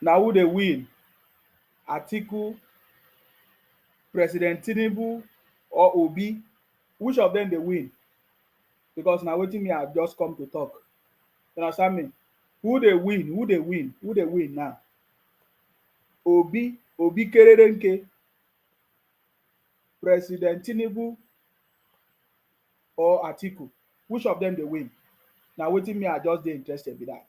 Now who they win? Atiku, President Tinubu, or Obi? Which of them they win? Because now waiting me, I just come to talk. You understand me? Who they win? Who they win? Who they win now? Obi Kererenke, President Tinubu, or Atiku? Which of them they win? Now waiting me, I just dey interested with that.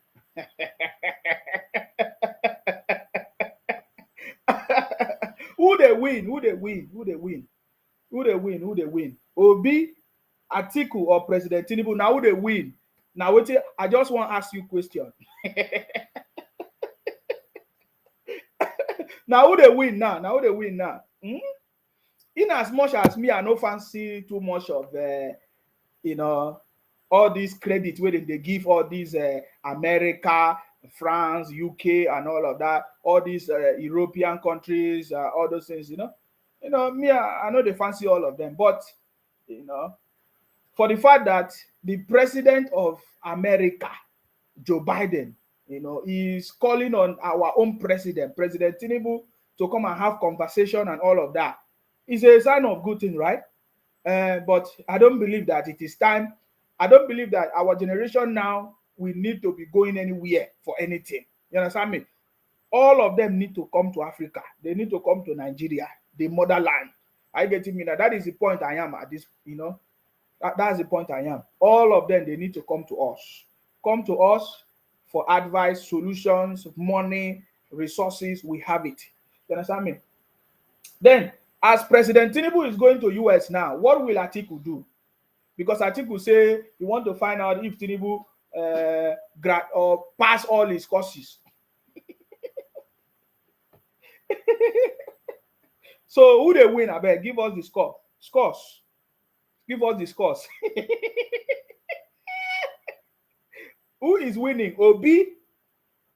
Who they win? Who they win? Who they win? Who they win? Who they win? Obi, Atiku, or President Tinubu? Now who they win? Now wait, I just want to ask you a question. Now who they win now? Now who they win now? Hmm? In as much as me, I no fancy too much of you know all this credit where they give all these America, France, UK, and all of that, all these European countries, all those things. Me, I know they fancy all of them, but you know, for the fact that the president of America, Joe Biden, is calling on our own president, President Tinubu, to come and have conversation and all of that. It's a sign of good thing, right? But I don't believe that it is time. I don't believe that our generation now we need to be going anywhere for anything. You understand me? All of them need to come to Africa. They need to come to Nigeria, the motherland. I get me now. That is the point I am at this. That's the point I am. All of them, they need to come to us. Come to us for advice, solutions, money, resources. We have it. You understand me? Then, as President Tinubu is going to US now, what will Atiku do? Because Atiku say he want to find out if Tinubu or pass all his courses. So who they win? Abeg, give us the score. Scores. Give us the scores. Who is winning? Obi,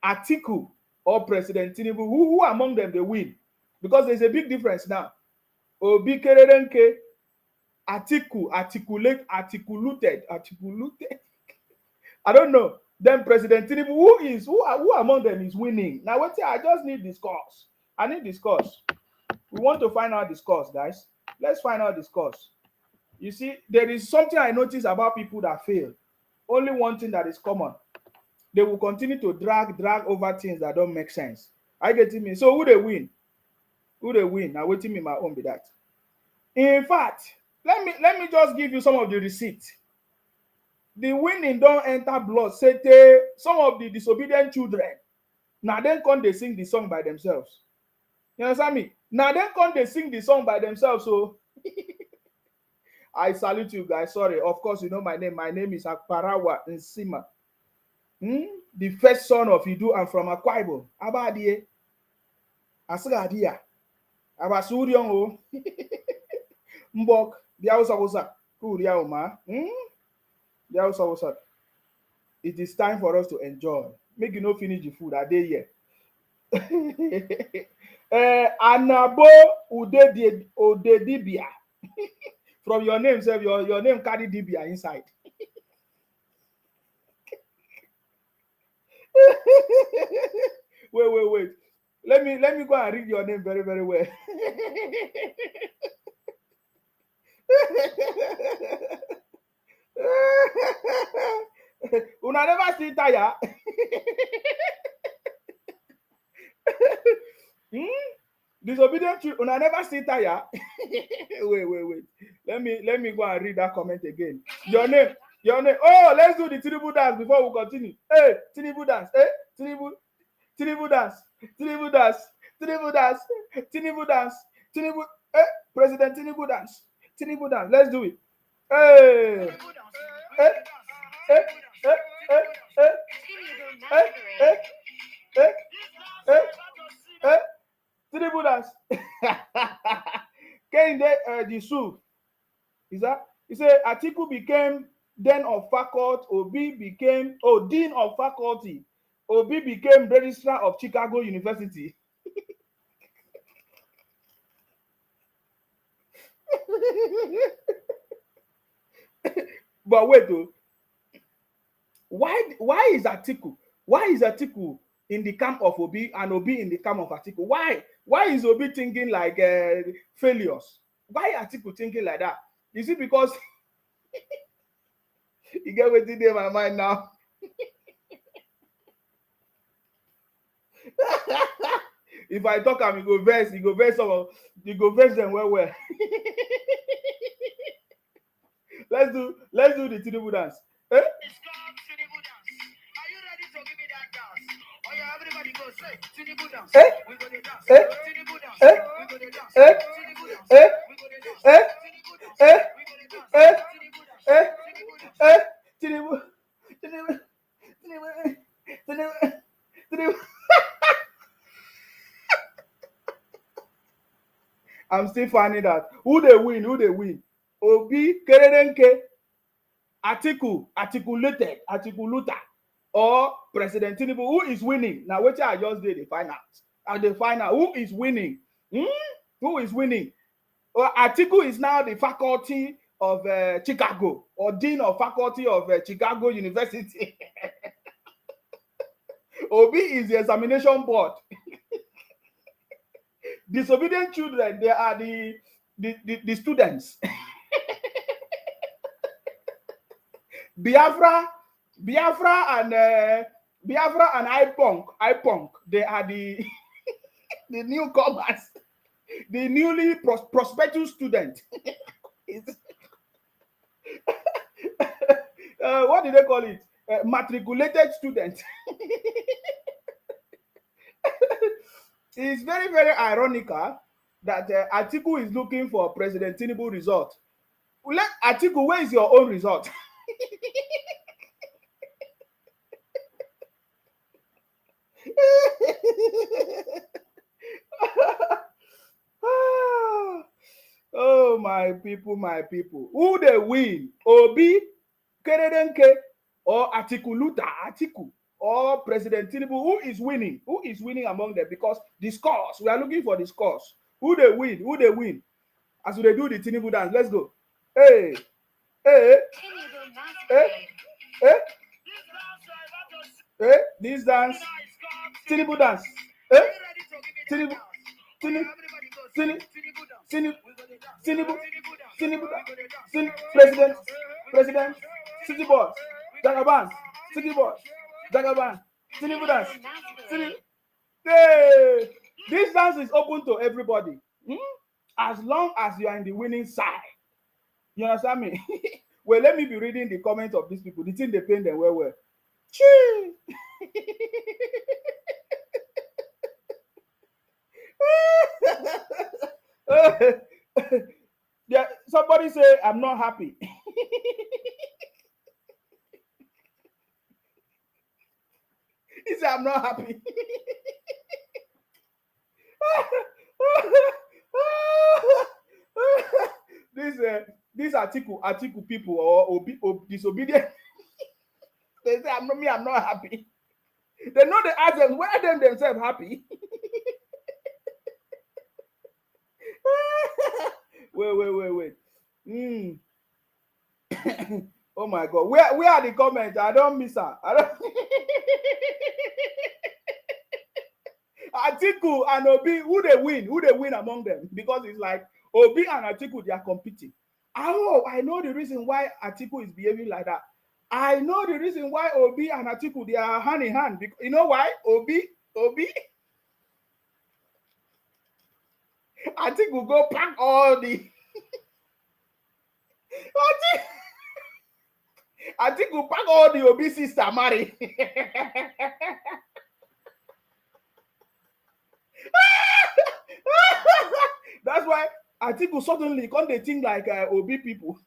Atiku, or President Tinubu? Who among them they win? Because there's a big difference now. Obi Kererenke, Atiku, articulate, articulated. I don't know. Then President Tinubu, who among them is winning? Now wait here, I just need the scores. I need the scores. We want to find out the scores, guys. Let's find out the scores. You see, there is something I notice about people that fail. Only one thing that is common. They will continue to drag over things that don't make sense. I get me. So who they win? Who they win? Now waiting me my own be that. In fact, let me just give you some of the receipts. The winning don't enter blood. Say some of the disobedient children. Now then come they sing the song by themselves. You understand me? Now then come they sing the song by themselves. So I salute you guys. Sorry, of course you know my name. My name is Akparawa Nsima. The first son of Idu and from Akwa Ibom. Abadie. Asagadia. Abasurion o. Mbok. Biausa. Kuria oma. Biausa. It is time for us to enjoy. Make you no finish the food a day here. Anabo Udedibia. From your name, sir, your name carry Dibia inside. Wait. Let me go and read your name very, very well. Una never see tire. Disobedient children. Una never see tire. Wait. Let me go and read that comment again. Your name. Oh, let's do the Tinubu dance before we continue. Hey, Tinubu dance. Hey, Tinubu dance. Tinubu dance. Hey, President Tinubu dance. Let's do it. Hey. Hey. Hey. Hey. Hey. Hey. Hey. Hey. Hey. Hey. Hey. Tinubu dance. Kehinde Disu. Is that? He said Atiku became Dean of Faculty. Obi became Dean of Faculty. Obi became Registrar of Chicago University. But wait, though. Why is Atiku in the camp of Obi and Obi in the camp of Atiku. Why? Why is Obi thinking like failures? Why Atiku thinking like that? Is it because you get what in my mind now? If I talk am, you go vex some, you go vex them well. let's do the Tinubu dance. Eh? It's called Tinubu dance. Are you ready to give me that dance? Oh yeah, everybody go say Tinubu dance. Eh? We go to dance. Eh? Tinubu dance. Eh? We go to dance. Eh? Tinubu dance. Eh? We go to dance. Eh? Tinubu dance. Eh? We go to dance. Eh? Eh? Eh? Tinubu. Tinubu. Tinubu. Tinubu. Tinubu. I'm still finding that. Who they win? Who they win? Obi, Kerenke, Atiku, Atikuluta, or President Tinubu. Who is winning? Now, which I just did the final. At the final, who is winning? Who is winning? Atiku is now the faculty of Chicago, or dean of faculty of Chicago University. Obi is the examination board. Disobedient children, they are the students. Biafra and IPONK, they are the the newcomers, the newly prospective student. What did they call it? Matriculated student. It's very, very ironical that Atiku is looking for President Tinubu result. Let Atiku, where is your own result? Oh, my people. Who they win? Obi, Kerenke, or Atiku, or President Tinubu? Who is winning? Who is winning among them? Because the scores, we are looking for the scores. Who they win? As they do the Tinubu dance, let's go. Hey, hey, hey, hey, hey, this dance, Tinubu dance. Hey, Tinubu, President, City Boss, Jagaban, Tinubu dance. Hey, this dance is open to everybody. As long as you are in the winning side. You understand me? Well, let me be reading the comments of these people. The thing they paint them well. Yeah, somebody say I'm not happy. He said I'm not happy. These Atiku people or disobedient. They say I'm not happy. They know they ask them where them themselves happy. Wait. Oh my God. Where are the comments? I don't miss her. Atiku and Obi, who they win among them? Because it's like Obi and Atiku, they are competing. I know the reason why Atiku is behaving like that. I know the reason why Obi and Atiku, they are hand in hand. You know why? Obi, Atiku go pack all the Atiku pack all the Obi sister marry. That's why Atiku suddenly can't they think like Obi people.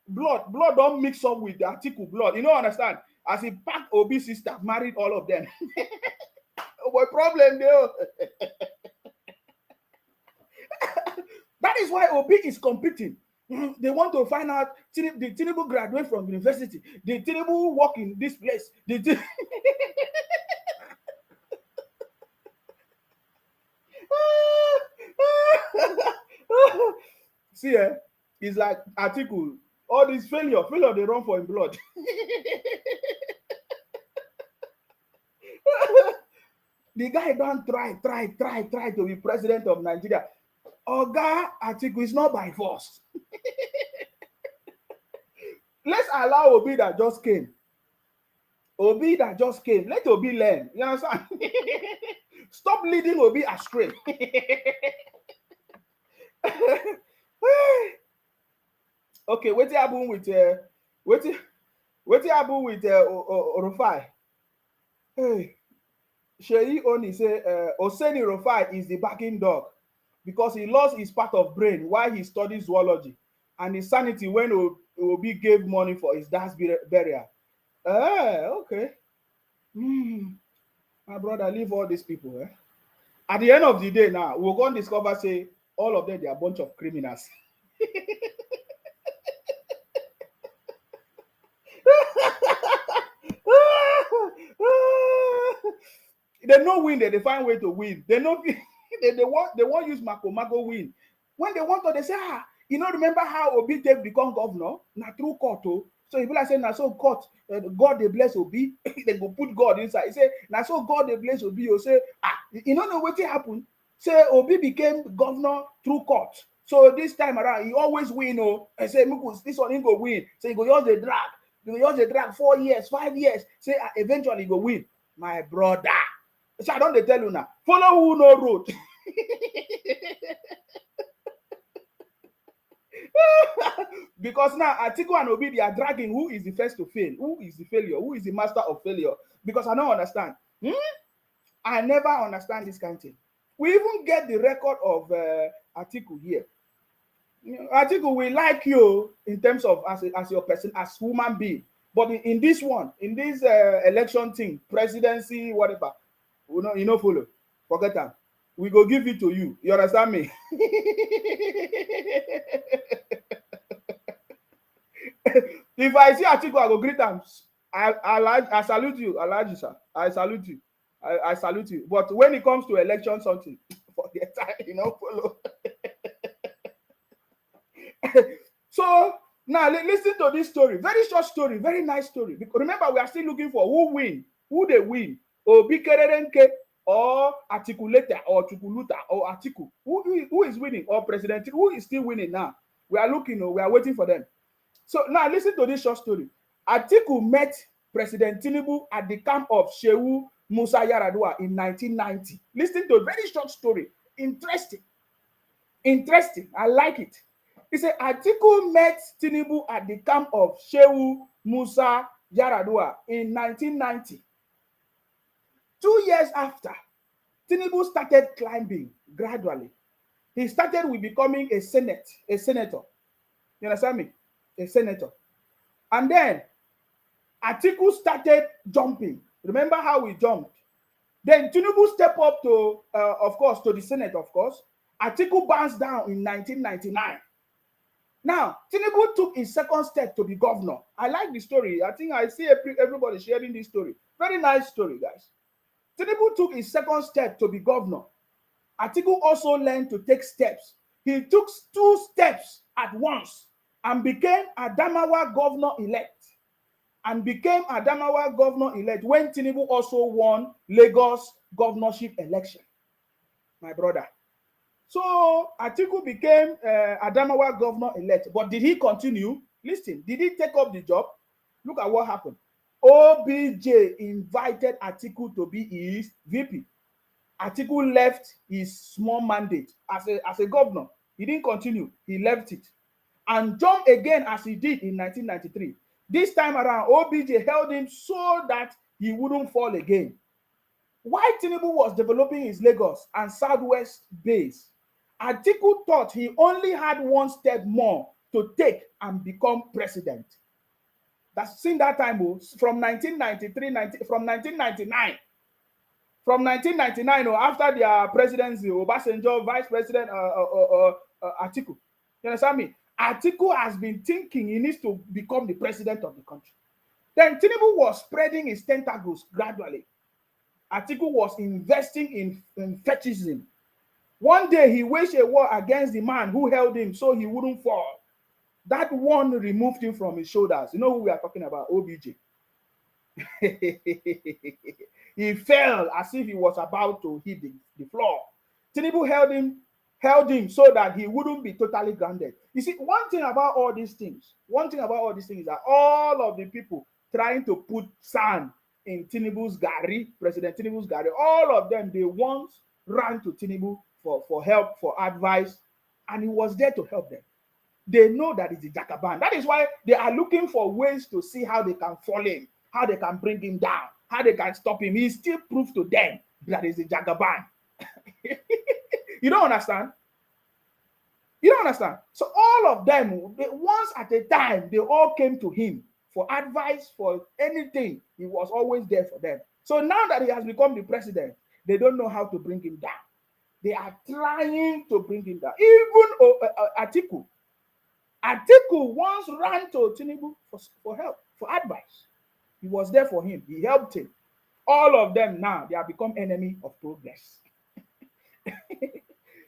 blood don't mix up with the Atiku blood. You know, understand? As he packed Obi sister, married all of them. What problem there? That is why Obi is competing. They want to find out the Tinubu graduate from university. The Tinubu work in this place. See, it's like Atiku. All this failure they run for in blood. The guy don't try to be president of Nigeria. Oga Atiku is not by force. Let's allow Obi that just came. Obi that just came. Let Obi learn. You understand? Stop leading Obi astray. Okay, what happened with what happened with Rufai? Hey, Sheyi Oni say Oseni Rufai is the backing dog because he lost his part of brain while he studied zoology and his sanity when Obi gave money for his dad's burial. Okay. My brother, leave all these people. At the end of the day now, we're going to discover, say, all of them, they are a bunch of criminals. They no win, they find way to win. They know they want use Mago win. When they want to, they say, you know, remember how Obi take become governor? Na through court. Oh. So if I say, na so court, God they bless Obi, they go put God inside. He say, na so God they bless Obi. You say, you know what happened? Say Obi became governor through court. So this time around, he always win. Oh, and say, this one he go win. So he go use the drag. He go use the drag 4 years, 5 years. Say eventually he go win. My brother. So I don't they tell you now. Follow who no road. Because now Atiku and Obi, they are dragging who is the first to fail, who is the failure, who is the master of failure. Because I don't understand. I never understand this kind of thing. We even get the record of Atiku here. Atiku, we like you in terms of as your person, as human being. But in this one, in this election thing, presidency, whatever, you know, follow. Forget that. We go give it to you. You understand me? If I see Atiku, I go greet him. I salute you, Alhaji sir. I salute you. I salute you. But when it comes to election something, forget that, you know, follow. So now listen to this story. Very short story, very nice story. Because remember, we are still looking for who win, who they win. Obi Kererenke or Articulator or Chukuluta or Atiku. Who is winning? Or President who is still winning now? We are looking, we are waiting for them. So now listen to this short story. Atiku met President Tinubu at the camp of Shehu Musa Yaradua in 1990. Listen to a very short story. Interesting. Interesting. I like it. He said Atiku met Tinubu at the camp of Shehu Musa Yaradua in 1990. 2 years after, Tinubu started climbing gradually. He started with becoming a senator. You understand me? A senator. And then Atiku started jumping. Remember how we jumped? Then Tinubu stepped up to, of course, to the Senate, of course. Atiku bounced down in 1999. Now, Tinubu took his second step to be governor. I like the story. I think I see everybody sharing this story. Very nice story, guys. Tinubu took his second step to be governor. Atiku also learned to take steps. He took 2 steps at once and became Adamawa governor-elect. When Tinubu also won Lagos governorship election. My brother. So Atiku became Adamawa governor-elect. But did he continue? Listen, did he take up the job? Look at what happened. OBJ invited Atiku to be his VP. Atiku left his small mandate as a governor. He didn't continue. He left it. And jumped again as he did in 1993. This time around, OBJ held him so that he wouldn't fall again. While Tinubu was developing his Lagos and Southwest base, Atiku thought he only had 1 step more to take and become president. That's since that time, from 1993, from 1999. From 1999, after their presidency, Obasanjo, Vice President Atiku. You understand me? Atiku has been thinking he needs to become the president of the country. Then Tinubu was spreading his tentacles gradually. Atiku was investing in fetishism. One day he waged a war against the man who held him so he wouldn't fall. That one removed him from his shoulders. You know who we are talking about? OBJ. He fell as if he was about to hit the floor. Tinubu held him so that he wouldn't be totally grounded. You see, one thing about all these things is that all of the people trying to put sand in Tinubu's gari, President Tinubu's gari, all of them, they once ran to Tinubu for help, for advice, and he was there to help them. They know that it's a Jagaban. That is why they are looking for ways to see how they can fall him, how they can bring him down, how they can stop him. He still proves to them that he's a Jagaban. You don't understand? You don't understand? So all of them, once at a time, they all came to him for advice, for anything. He was always there for them. So now that he has become the president, they don't know how to bring him down. They are trying to bring him down. Even Atiku once ran to Tinubu for help, for advice. He was there for him. He helped him. All of them now, they have become enemy of progress.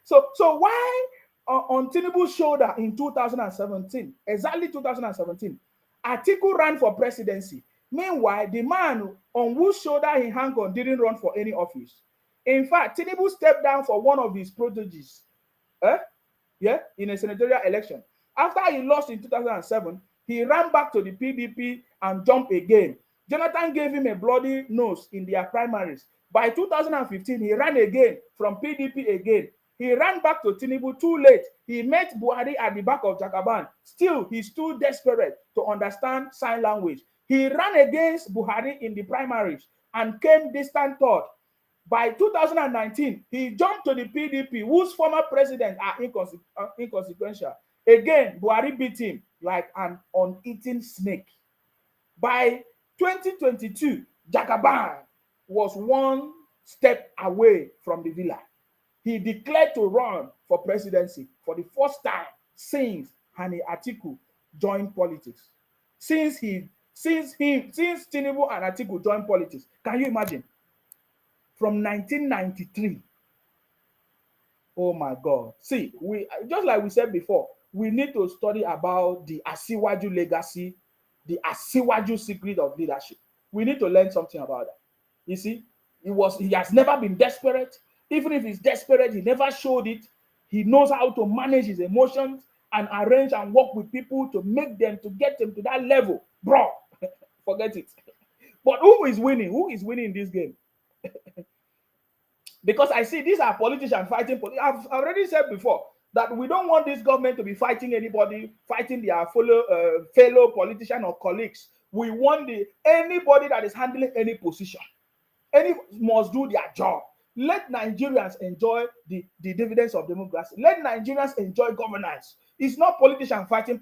So why on Tinubu's shoulder in 2017, exactly 2017, Atiku ran for presidency. Meanwhile, the man on whose shoulder he hung on didn't run for any office. In fact, Tinubu stepped down for one of his proteges, in a senatorial election. After he lost in 2007, he ran back to the PDP and jumped again. Jonathan gave him a bloody nose in their primaries. By 2015, he ran again from PDP again. He ran back to Tinubu too late. He met Buhari at the back of Jagaban. Still, he's too desperate to understand sign language. He ran against Buhari in the primaries and came distant third. By 2019, he jumped to the PDP, whose former president are inconsequential. Again, Buhari beat him like an uneaten snake. By 2022, Jagaban was one step away from the villa. He declared to run for presidency for the first time since Hani Atiku joined politics. Since Tinubu and Atiku joined politics. Can you imagine? From 1993. Oh my God. See, we just like we said before, we need to study about the Asiwaju legacy, the Asiwaju secret of leadership. We need to learn something about that. You see, he has never been desperate. Even if he's desperate, he never showed it. He knows how to manage his emotions and arrange and work with people to get them to that level. Bro, forget it. But who is winning? Who is winning in this game? Because I see these are politicians fighting. I've already said before that we don't want this government to be fighting anybody, fighting their fellow politician or colleagues. We want anybody that is handling any position. Any must do their job. Let Nigerians enjoy the dividends of democracy. Let Nigerians enjoy governance. It's not politician fighting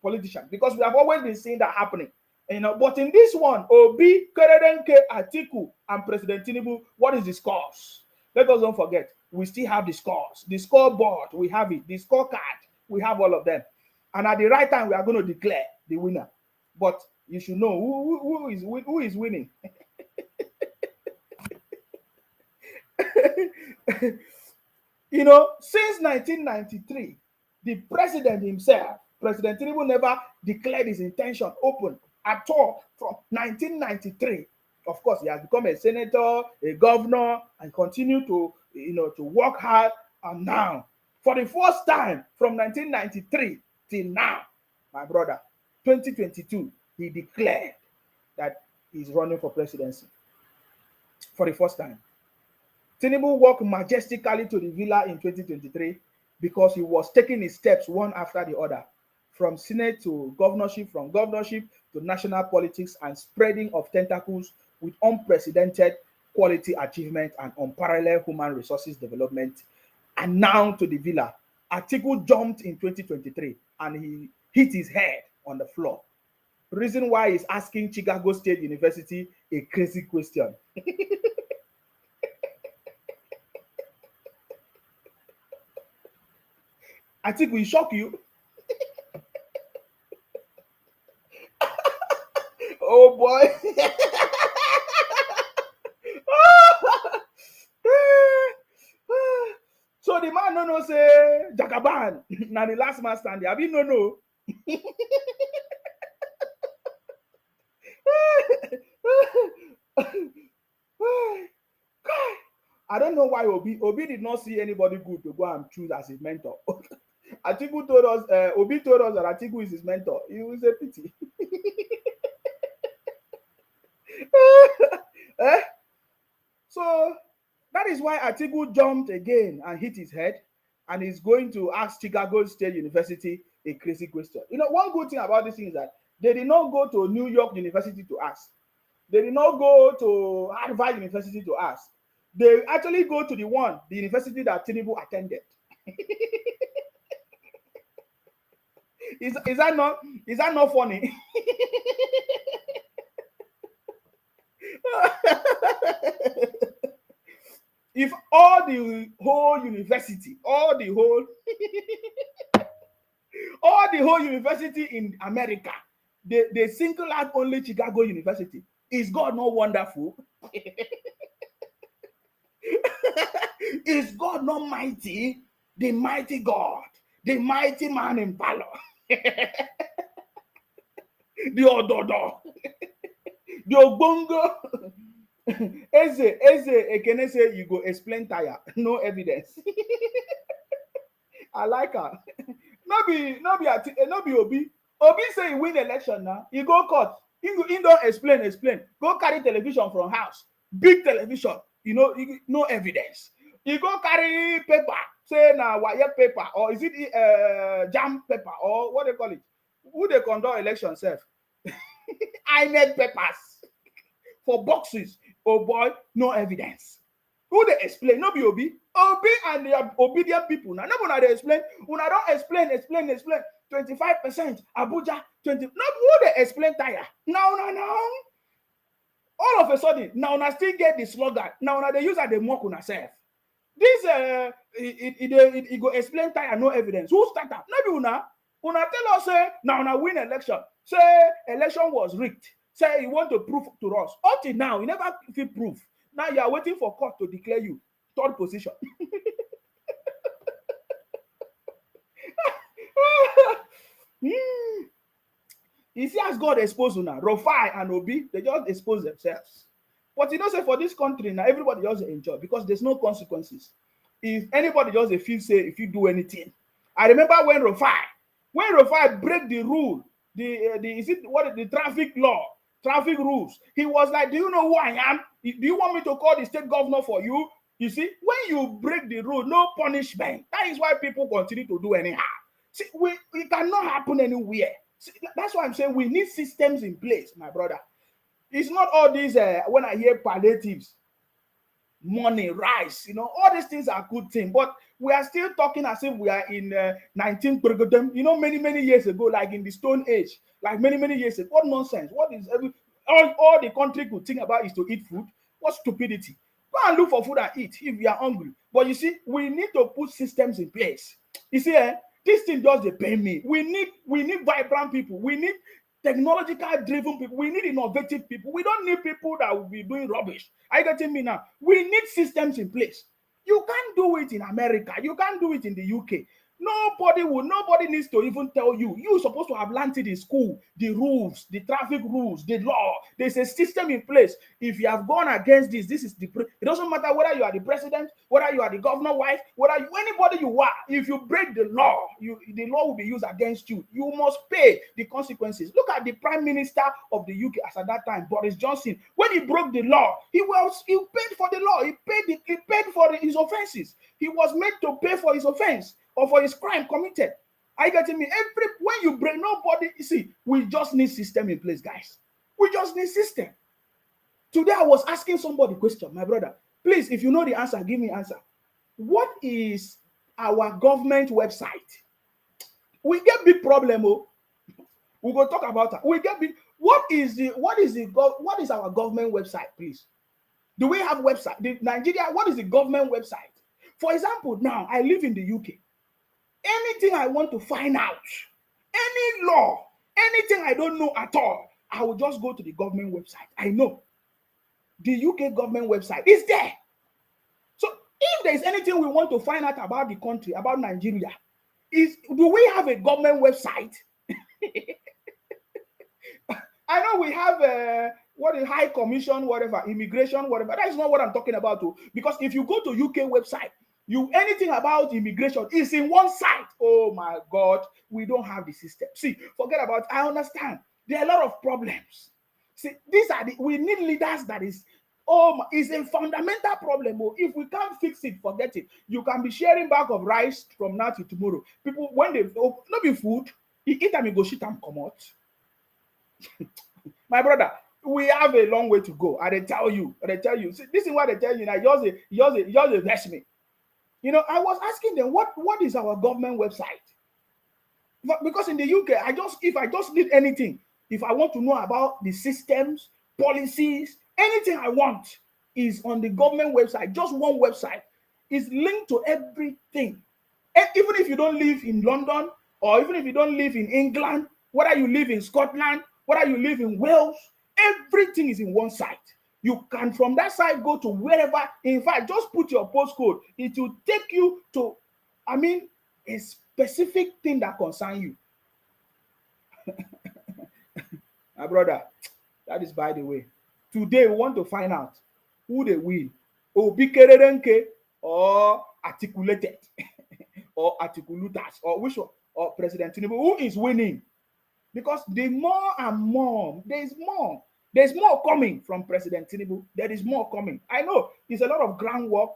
politician, because we have always been seeing that happening. But in this one, Obi, Keredenke, Atiku, and President Tinubu, what is the scores? Let us don't forget, we still have the scores. The scoreboard, we have it. The scorecard, we have all of them. And at the right time, we are going to declare the winner. But you should know who is winning. Since 1993, the president himself, President Tinubu, never declared his intention open at all from 1993. Of course, he has become a senator, a governor, and continue to work hard. And now, for the first time from 1993 till now, my brother, 2022, he declared that he's running for presidency for the first time. Tinubu walked majestically to the villa in 2023 because he was taking his steps one after the other, from Senate to governorship, from governorship to national politics, and spreading of tentacles with unprecedented quality achievement and unparalleled human resources development. And now to the villa. Atiku jumped in 2023 and he hit his head on the floor. Reason why he's asking Chicago State University a crazy question. Atiku, he shock you? Oh boy. So the man no say Jagaban. Now the last man standing. Have you no? I don't know why Obi did not see anybody good to go and choose as his mentor. Atiku told us, Obi told us that Atiku is his mentor. It was a pity. eh? So that is why Atiku jumped again and hit his head, and is going to ask Chicago State University a crazy question. You know, one good thing about this thing is that they did not go to New York University to ask. They did not go to Harvard University to ask. They actually go to the university that Tinubu attended. Is that not funny? If all the whole university, all the whole university in America, they single out only Chicago University, is God not wonderful? Is God not mighty? The mighty God, the mighty man in valor, the Ododo, the Ogbongo. Eze Ekene say you go explain tire, no evidence. I like her. No be Obi. Obi say he win election now. He go court. He don't explain. Go carry television from house. Big television. You know, no evidence. He go carry paper. Say na wire paper, or is it jam paper, or what they call it? Who they conduct election self? I made papers for boxes. Oh boy, no evidence. Who they explain? No be Obi. Obi and the obedient people. Now, nobody they explain. Una don't explain. 25% Abuja, 20. No, who they explain tire? Now. All of a sudden, now una still get the slogan. Now they use at the mock una self. This it go explain tire, no evidence. Who start that? No be una. Una tell us say now una win election. Say election was rigged. Say you want to prove to us. Up till now, you never feel proof. Now you are waiting for court to declare you third position. You see, as God exposed now, Rufai and Obi, they just expose themselves. But you know, say for this country now, everybody just enjoy because there's no consequences. If anybody just feel say if you do anything, I remember when Rufai break the rule, the traffic law, traffic rules. He was like, "Do you know who I am? Do you want me to call the state governor for you?" You see, when you break the rule, no punishment. That is why people continue to do anyhow. See, it cannot happen anywhere. See, that's why I'm saying we need systems in place, my brother. It's not all these, when I hear palliatives, money, rice, you know, all these things are good things, but we are still talking as if we are in 19th, you know, many years ago, like in the Stone Age, like many years ago. What nonsense? What is all the country could think about is to eat food? What stupidity? Go and look for food and eat if you are hungry. But you see, we need to put systems in place. You see, this thing just dey pain me. We need vibrant people. We need technological driven people. We need innovative people. We don't need people that will be doing rubbish. Are you getting me now? We need systems in place. You can't do it in America. You can't do it in the UK. Nobody needs to even tell you. You're supposed to have learned it in school. The rules, the traffic rules, the law. There's a system in place. If you have gone against this is it doesn't matter whether you are the president, whether you are the governor wife, anybody you are. If you break the law, the law will be used against you. You must pay the consequences. Look at the prime minister of the UK as at that time, Boris Johnson. When he broke the law, he paid for the law. He paid for his offenses. He was made to pay for his offense or for his crime committed. Are you getting me? When you break, nobody, you see, we just need system in place, guys. We just need system. Today I was asking somebody a question, my brother. Please, if you know the answer, give me answer. What is our government website? We get big problem, oh. We go talk about that. We get big. What is our government website, please? Do we have website? Nigeria, what is the government website? For example, now I live in the UK. Anything I want to find out, any law, anything I don't know at all, I will just go to the government website. I know the UK government website is there. So if there is anything we want to find out about the country, about Nigeria, do we have a government website? I know we what is high commission, whatever, immigration, whatever. That is not what I'm talking about. Too. Because if you go to UK website, anything about immigration is in one site. Oh my God, we don't have the system. See, forget about. I understand there are a lot of problems. See, we need leaders that is. Oh, it's a fundamental problem. Oh, if we can't fix it, forget it. You can be sharing bag of rice from now to tomorrow. People, when they not be food, you eat them, you go shit and come out. My brother, we have a long way to go. I tell you. See, this is what they tell you now. Yours vex me. You know, I was asking them what is our government website? Because in the UK, if I just need anything, if I want to know about the systems, policies, anything I want is on the government website. Just one website is linked to everything. And even if you don't live in London, or even if you don't live in England, whether you live in Scotland, whether you live in Wales, everything is in one site. You can from that site go to wherever. In fact, just put your postcode. It will take you to, a specific thing that concerns you. My brother, that is by the way. Today, we want to find out who they win. Obikererenke or articulated or articulutas or which one? Or President Tinubu. Who is winning? Because the more and more, there's more coming from President Tinubu. There is more coming. I know it's a lot of groundwork.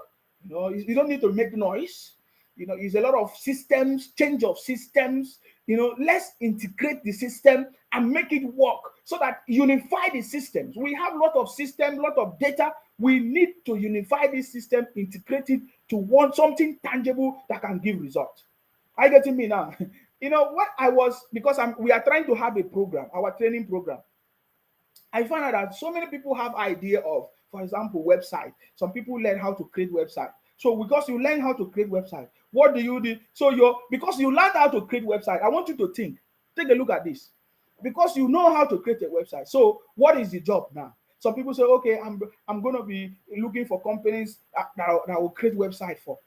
You know, you don't need to make noise. You know, it's a lot of systems, change of systems. You know, let's integrate the system and make it work so that unify the systems. We have a lot of systems, a lot of data. We need to unify this system, integrate it to want something tangible that can give results. Are you getting me now? You know what we are trying to have a program, our training program. I found out that so many people have idea of, for example, website. Some people learn how to create website. So because you learn how to create website, what do you do? So because you learned how to create website, I want you to think. Take a look at this. Because you know how to create a website. So what is the job now? Some people say, okay, I'm going to be looking for companies that will create website for.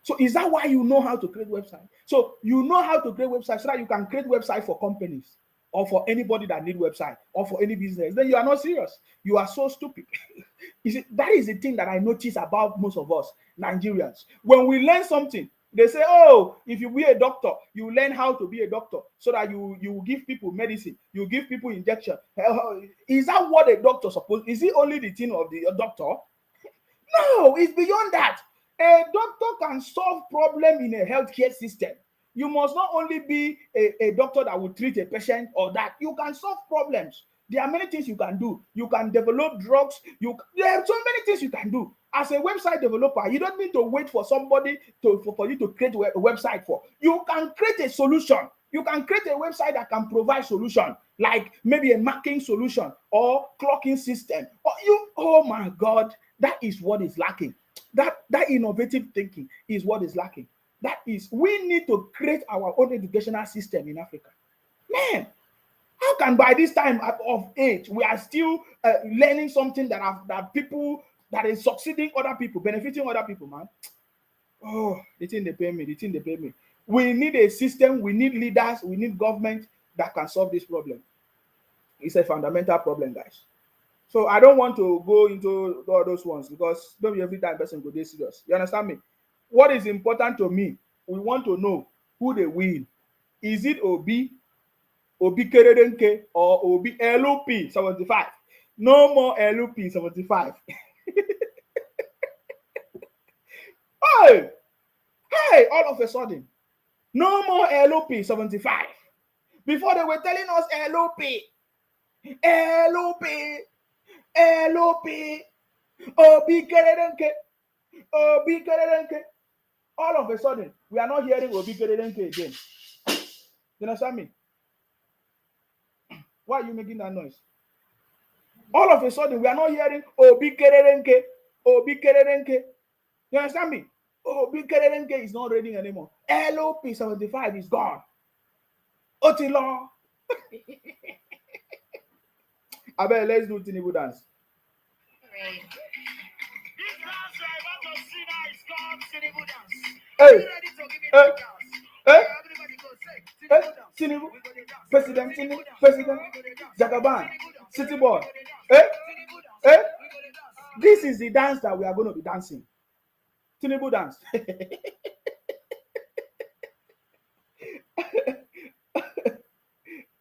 So is that why you know how to create website? So you know how to create website so that you can create website for companies or for anybody that need website or for any business. Then you are not serious. You are so stupid. You see, that is the thing that I notice about most of us Nigerians. When we learn something, they say, oh, if you be a doctor, you learn how to be a doctor so that you give people medicine, you give people injection. Is that what a doctor supposed? Is it only the thing of the doctor? No, it's beyond that. A doctor can solve problem in a healthcare system. You must not only be a doctor that will treat a patient or that. You can solve problems. There are many things you can do. You can develop drugs. There are so many things you can do. As a website developer, you don't need to wait for somebody for you to create a website for. You can create a solution. You can create a website that can provide solution, like maybe a marking solution or clocking system. Oh my God, that is what is lacking. That innovative thinking is what is lacking. We need to create our own educational system in Africa. Man, how can by this time of age we are still learning something that people that is succeeding other people, benefiting other people, man? Oh, the thing they pay me. We need a system, we need leaders, we need government that can solve this problem. It's a fundamental problem, guys. So I don't want to go into all those ones because don't be every time person go this serious. You understand me? What is important to me, we want to know who they win. Is it Obi Kererenke, or Obi LOP 75? No more LOP 75. Hey, all of a sudden, no more LOP 75. Before they were telling us LOP, Obi Kererenke. All of a sudden, we are not hearing Obi Kererenke again. You understand me? Why are you making that noise? All of a sudden, we are not hearing Obi Kererenke. You understand me? Obi Kererenke is not reading anymore. LOP 75 is gone. Otilo. I bet let's do Tinubu dance. Hey, Tinubu, President Tinubu, President Jagaban, City Boy. Eh? This is the dance that we are going to be dancing. Tinubu dance.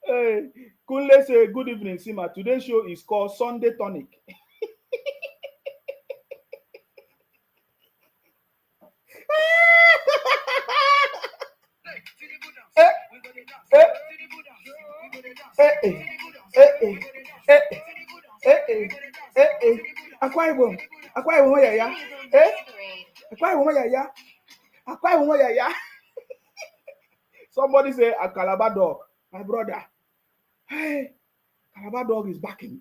Hey, Kunle say, good evening, Sima. Today's show is called Sunday Tonic. Eh, eh, Akwa Ibom. Akwa Ibom yaya. Akwa Ibom yaya. Akwa Ibom yaya. Somebody say a Calabar dog. My brother. Hey, Calabar dog is backing.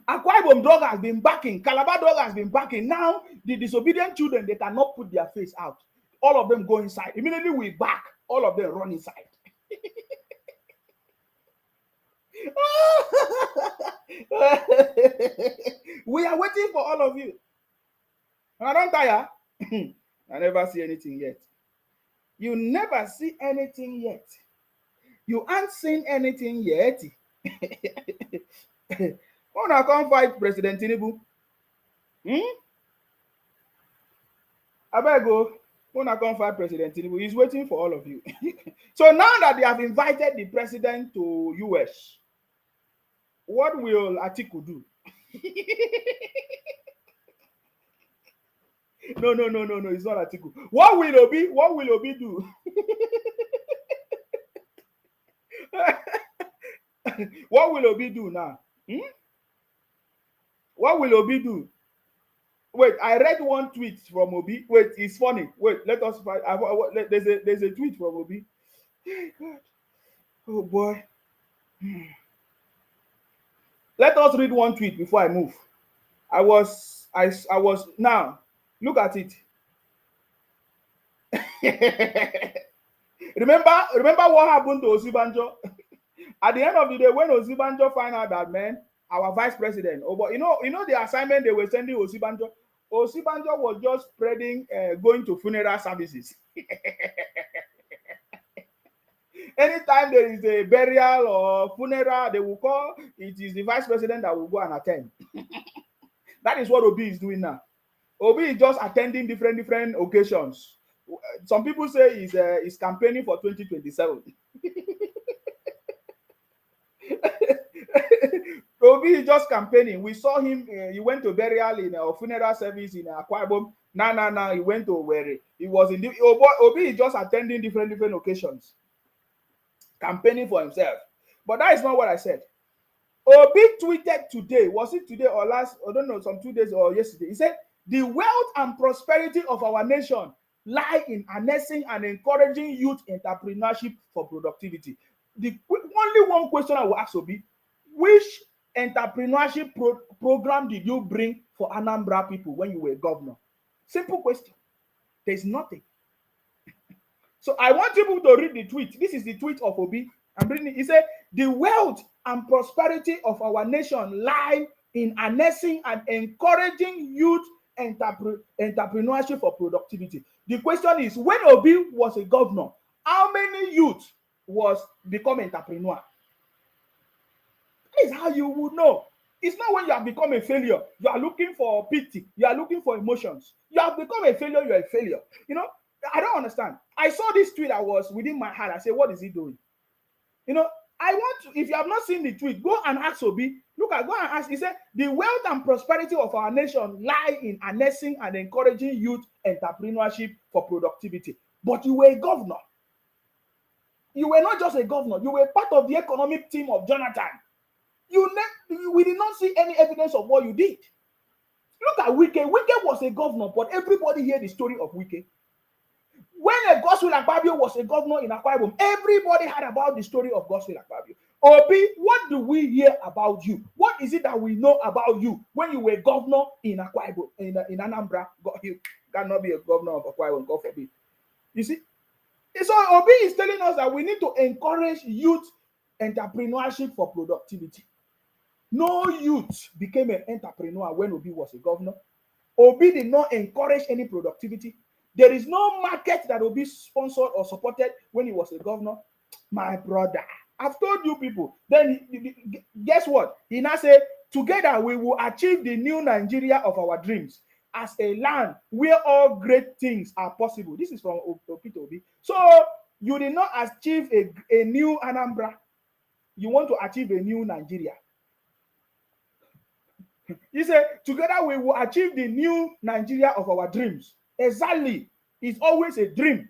Akwa Ibom dog has been backing. Calabar dog has been backing. Now, the disobedient children, they cannot put their face out. All of them go inside. Immediately we back. All of them run inside. We are waiting for all of you. I don't tire. I never see anything yet. You never see anything yet. You ain't seen anything yet. Wanna come fight President Tinubu? I better go. Wanna come fight President Tinubu? He's waiting for all of you. So now that they have invited the president to US, what will Atiku do? No, it's not Atiku. What will Obi do? What will Obi do now? What will Obi do? Wait, I read one tweet from Obi. Wait, it's funny. Wait, let us find. There's a tweet from Obi. Oh boy. Let us read one tweet before I move. I was now. Look at it. Remember what happened to Osibanjo? At the end of the day, when Osibanjo find out that, man, our vice president, but you know the assignment they were sending Osibanjo was just spreading, going to funeral services. Anytime there is a burial or funeral, they will call, it is the vice president that will go and attend. That is what Obi is doing now. Obi is just attending different occasions. Some people say he's campaigning for 2027. Obi is just campaigning. We saw him. He went to burial in a funeral service in Akwa Ibom. Now he went to where he was in. Obi is just attending different occasions, campaigning for himself. But that is not what I said. Obi tweeted today. Was it today or last? I don't know. Some 2 days or yesterday. He said the wealth and prosperity of our nation lie in harnessing and encouraging youth entrepreneurship for productivity. The only one question I will ask Obi: which entrepreneurship program did you bring for Anambra people when you were governor? Simple question. There's nothing. So I want people to read the tweet. This is the tweet of Obi. I'm reading it. He said, the wealth and prosperity of our nation lie in harnessing and encouraging youth entrepreneurship for productivity. The question is, when Obi was a governor, how many youth was become entrepreneur? That is how you would know. It's not when you have become a failure. You are looking for pity. You are looking for emotions. You have become a failure. You are a failure. You know, I don't understand. I saw this tweet that was within my heart. I said, what is he doing? You know, I want to, if you have not seen the tweet, go and ask Obi. Go and ask. He said, the wealth and prosperity of our nation lie in harnessing and encouraging youth entrepreneurship for productivity. But you were a governor. You were not just a governor. You were part of the economic team of Jonathan. We did not see any evidence of what you did. Look at Wike. Wike was a governor, but everybody heard the story of Wike. When Godswill Akpabio was a governor in Akwa Ibom, everybody heard about the story of Godswill Akpabio. Obi, what do we hear about you? What is it that we know about you when you were governor in Akwa Ibom, in Anambra? You cannot be a governor of Akwa Ibom, God forbid. You see? So Obi is telling us that we need to encourage youth entrepreneurship for productivity. No youth became an entrepreneur when Obi was a governor. Obi did not encourage any productivity. There is no market that Obi sponsored or supported when he was a governor. My brother, I've told you people. Then guess what? He now said, together we will achieve the new Nigeria of our dreams as a land where all great things are possible. This is from Peter Obi. So you did not achieve a new Anambra. You want to achieve a new Nigeria. He said, together we will achieve the new Nigeria of our dreams. Exactly. It's always a dream.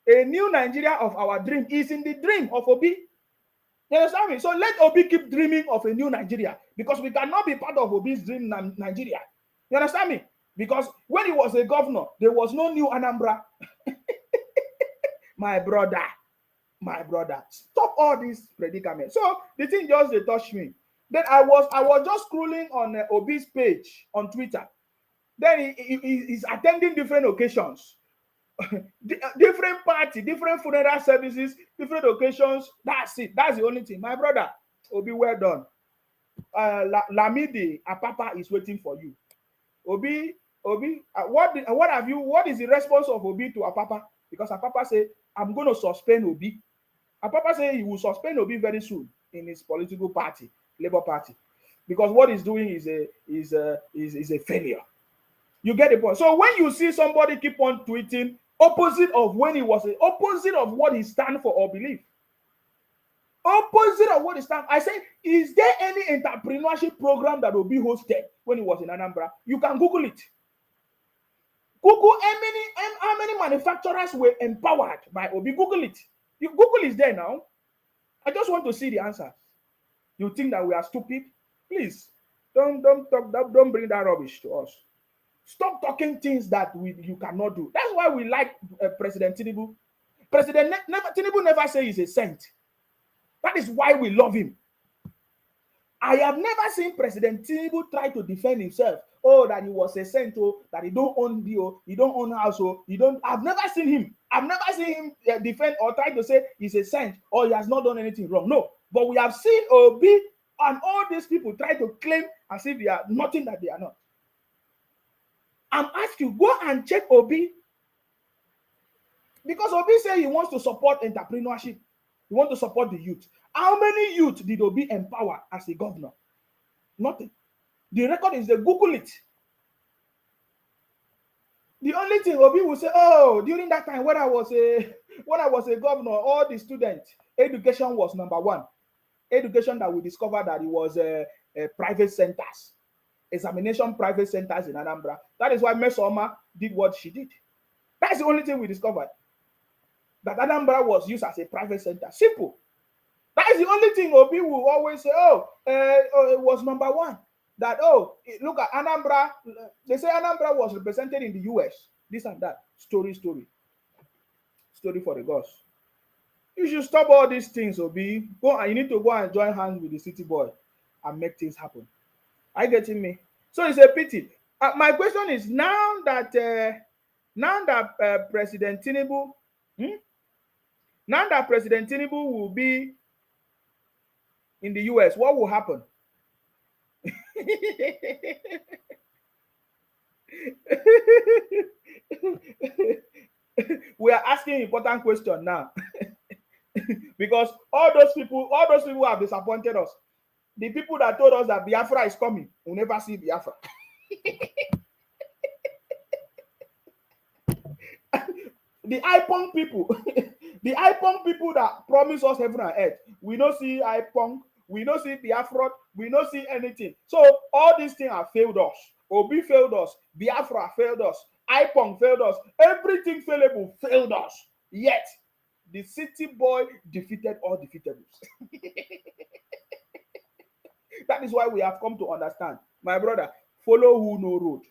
A new Nigeria of our dream is in the dream of Obi. You understand me? So let Obi keep dreaming of a new Nigeria, because we cannot be part of Obi's dream Nigeria. You understand me? Because when he was a governor, there was no new Anambra. My brother, stop all this predicament. So the thing just they touched me. Then I was just scrolling on Obi's page on Twitter. Then he's attending different occasions, different party, different funeral services, different occasions. That's it. That's the only thing. My brother, Obi, well done. Lamidi Apapa is waiting for you. Obi, what is the response of Obi to Apapa? Because Apapa say, I'm going to suspend Obi. Apapa say he will suspend Obi very soon in his political party, Labour Party, because what he's doing is a failure. You get the point. So when you see somebody keep on tweeting opposite of when he was opposite of what he stand for or believe, opposite of what he stand, I say, is there any entrepreneurship program that will be hosted when he was in Anambra? You can Google it. Google how many manufacturers were empowered by Obi. Google it. Google is there now. I just want to see the answers. You think that we are stupid? Please don't bring that rubbish to us. Stop talking things that you cannot do. That's why we like President Tinubu. Tinubu never say he's a saint. That is why we love him. I have never seen President Tinubu try to defend himself. Oh, that he was a saint, oh, that he don't own he don't own house, oh, he don't. I've never seen him. I've never seen him defend or try to say he's a saint or he has not done anything wrong. No, but we have seen Obi and all these people try to claim as if they are nothing that they are not. I'm asking you, go and check Obi, because Obi said he wants to support entrepreneurship. He wants to support the youth. How many youth did Obi empower as a governor? Nothing. The record is there. Google it. The only thing Obi will say, oh, during that time when I was a governor, all the students, education was number one. Education that we discovered that it was private centers. Examination private centers in Anambra. That is why Mesoma did what she did. That's the only thing we discovered. That Anambra was used as a private center. Simple. That is the only thing Obi will always say, it was number one. That, look at Anambra. They say Anambra was represented in the US. This and that. Story for the gods. You should stop all these things, Obi. You need to go and join hands with the city boy and make things happen. Are you getting me? So it's a pity. My question is, now that President Tinubu, will be in the US, what will happen? We are asking important question now. Because all those people have disappointed us. The people that told us that Biafra is coming will never see Biafra. The IPONG people, the IPONG people that promise us heaven and earth, we don't see IPONG, we don't see Biafra, we don't see anything. So all these things have failed us. Obi failed us, Biafra failed us, IPONG failed us, everything failable failed us. Yet the city boy defeated all defeatables. That is why we have come to understand, my brother, follow who no road.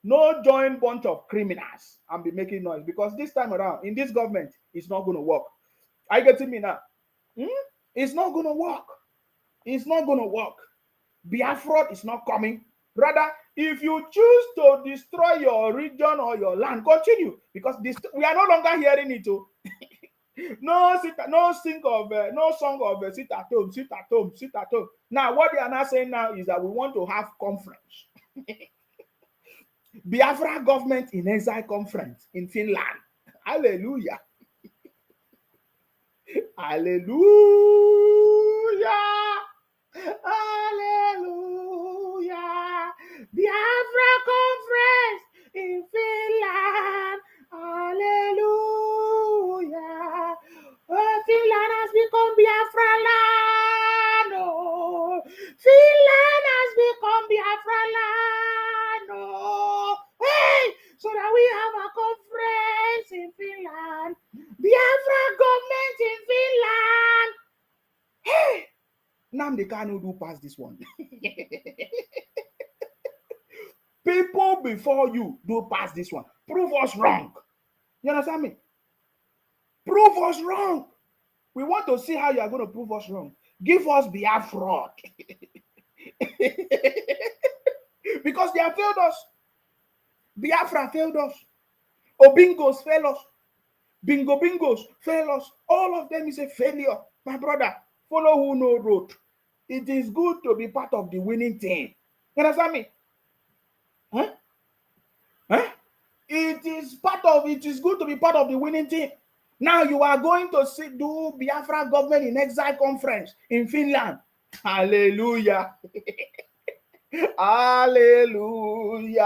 No join bunch of criminals and be making noise, because this time around in this government, it's not going to work. Are you getting me now? It's not going to work. It's not going to work. Biafra is not coming. Rather, if you choose to destroy your region or your land, continue, because we are no longer hearing it. No song of sit at home, sit at home, sit at home. Now, what they are now saying now is that we want to have conference. Biafra government in exile conference in Finland. Hallelujah. Hallelujah. Hallelujah. Biafra conference in Finland. Hallelujah. Oh, Finland has become Biafra land. Oh, Finland has become Biafra land. Oh, hey, so that we have a conference in Finland. Biafra government in Finland. Hey, Nnamdi Kanu do pass this one. People before you do pass this one. Prove us wrong. You understand me? Prove us wrong. We want to see how you are going to prove us wrong. Give us Biafra. Because they have failed us. Biafra failed us. Obingos failed us. Bingo bingos fail us. All of them is a failure. My brother, follow who no road. It is good to be part of the winning team. You understand me? Huh? Huh? It is good to be part of the winning team. Now you are going to do Biafra government in exile conference in Finland. Hallelujah. Hallelujah.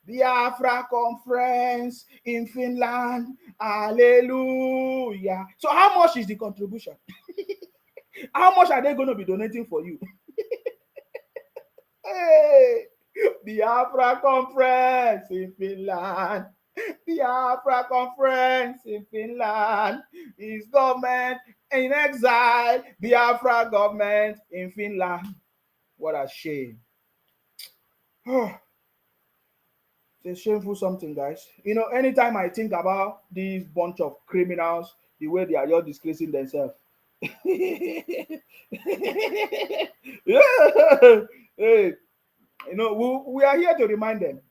Biafra conference in Finland. Hallelujah. So how much is the contribution? How much are they going to be donating for you? Hey, Biafra conference in Finland. Biafra conference in Finland. Is government in exile. Biafra government in Finland. What a shame. It's a shameful something, guys. You know, anytime I think about this bunch of criminals, the way they are just disgracing themselves. Yeah. Hey, you know, we are here to remind them.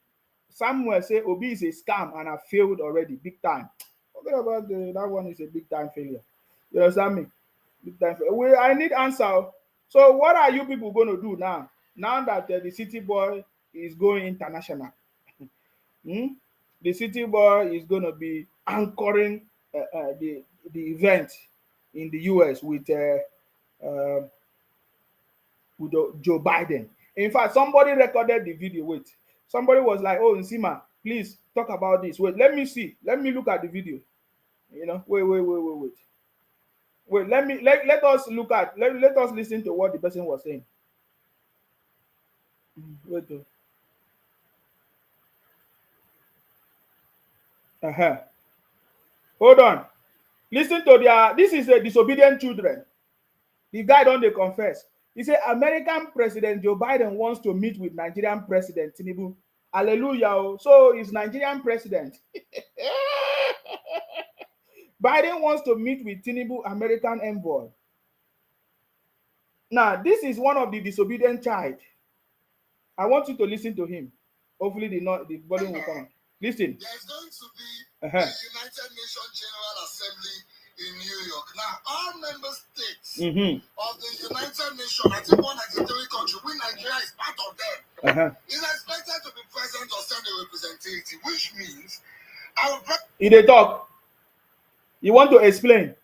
Somewhere say Obi is a scam and have failed already, big time. Forget about that one is a big time failure. You understand me? Big time failure. I need answer. So what are you people going to do now? Now that the city boy is going international. The city boy is going to be anchoring the event in the US with Joe Biden. In fact, somebody recorded the video. Wait, somebody was like, "Oh, Nsima, please talk about this." Wait, let me see. Let me look at the video. You know, wait. Let us look at. Let us listen to what the person was saying. Wait. Hold on. Listen to their. This is the disobedient children. The guy don't they confess. He said American President Joe Biden wants to meet with Nigerian President Tinubu. Hallelujah. So he's Nigerian president. Biden wants to meet with Tinubu, American envoy. Now, this is one of the disobedient child. I want you to listen to him. Hopefully the volume will come. Listen. There's going to be the United Nations General Assembly in New York. Now, all member states of the United Nations, I think 193 countries, we Nigeria is part of them, is expected to be present or send a representative, which means our in the talk, you want to explain.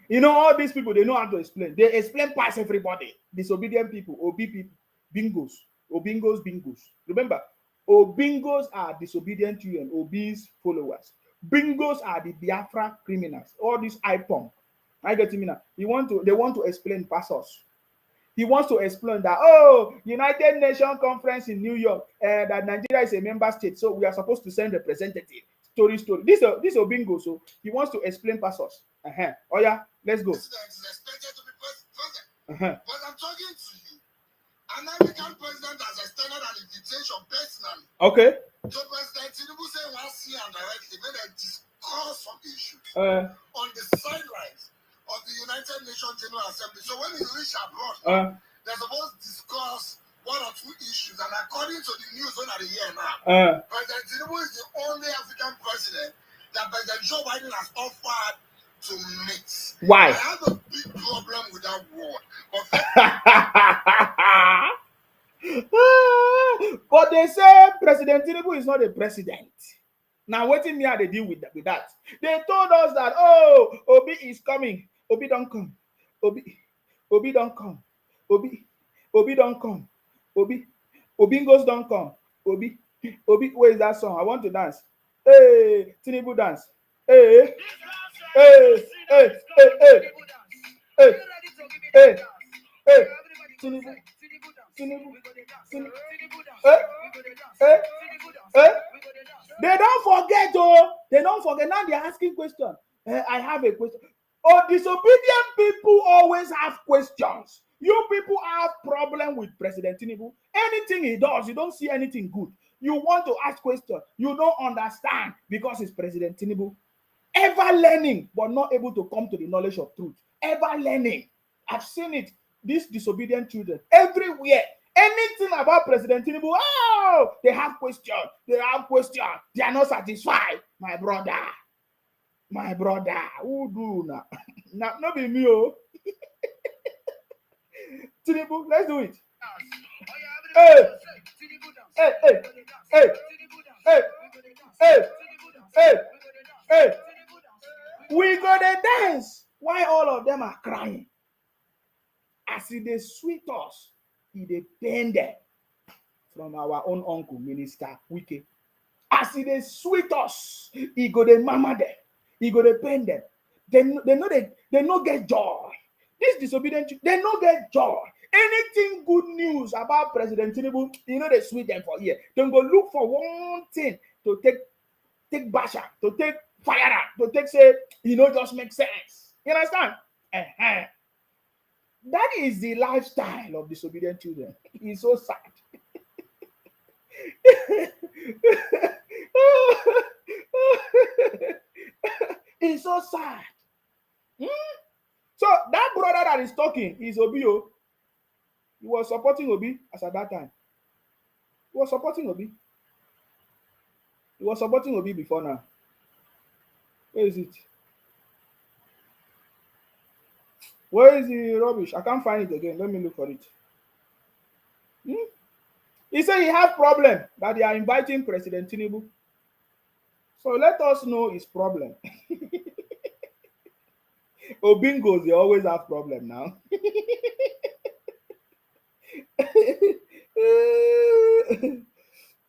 You know, all these people, they know how to explain. They explain past everybody. Disobedient people, OB people, bingos, bingos. Remember, Obingos are disobedient to and OB's followers. Bingos are the Biafra criminals. All these IPOM. I get me now. They want to explain past us. He wants to explain that, United Nations Conference in New York, that Nigeria is a member state, so we are supposed to send representative. Story. This Obingo, so he wants to explain past us. Oh yeah, let's go. President is expected to be present. But I'm talking to you. American president has extended an invitation personally. Okay. So President Tinubu said once here and directly made a discourse some issues on the sidelines of the United Nations General Assembly. So when he reached abroad, they're supposed to discuss one or two issues. And according to the news on the year now, President Tinubu is the only African president that President Joe Biden has offered to meet. Why? I have a big problem with that word. But they say President Tinubu is not a president. Now, what in here they deal with that? They told us that, Obi is coming. Obi don't come. Obi don't come. Obi don't come. Obingos don't come. Where is that song? I want to dance. Hey, Tinubu dance. Hey, hey, hey, hey, hey, hey, hey, hey, Tinubu, Tinubu, Tinubu. Hey, hey, hey. They don't forget, oh. They don't forget. Now they're asking questions. I have a question. Oh, disobedient people always have questions. You people have problem with President Tinubu. Anything he does, you don't see anything good. You want to ask questions. You don't understand because it's President Tinubu. Ever learning, but not able to come to the knowledge of truth. Ever learning. I've seen it. These disobedient children everywhere. Anything about President Tinubu, oh, they have questions. They have questions. They are not satisfied. My brother, who do now? Now, not be me, oh. Tinubu, let's do it. Hey, hey, hey, hey, hey, hey, hey, hey. We go to dance. Why all of them are crying? As they sweet us, he depended from our own uncle, Minister Wike. As they sweet us, he go to mama them. He go to pain them. They no get joy. This disobedient, they no get joy. Anything good news about President Tinubu, they sweet them for here. Don't go look for one thing to take basha, to take fire, to take say, just make sense. You understand? Uh-huh. That is the lifestyle of disobedient children. It's so sad. It's so sad. So that brother that is talking is Obio. He was supporting Obi as at that time. He was supporting Obi. He was supporting Obi before now. Where is it? Where is the rubbish? I can't find it again. Let me look for it. He said he has problem that they are inviting President Tinubu. So let us know his problem. Obingos, they always have problem now.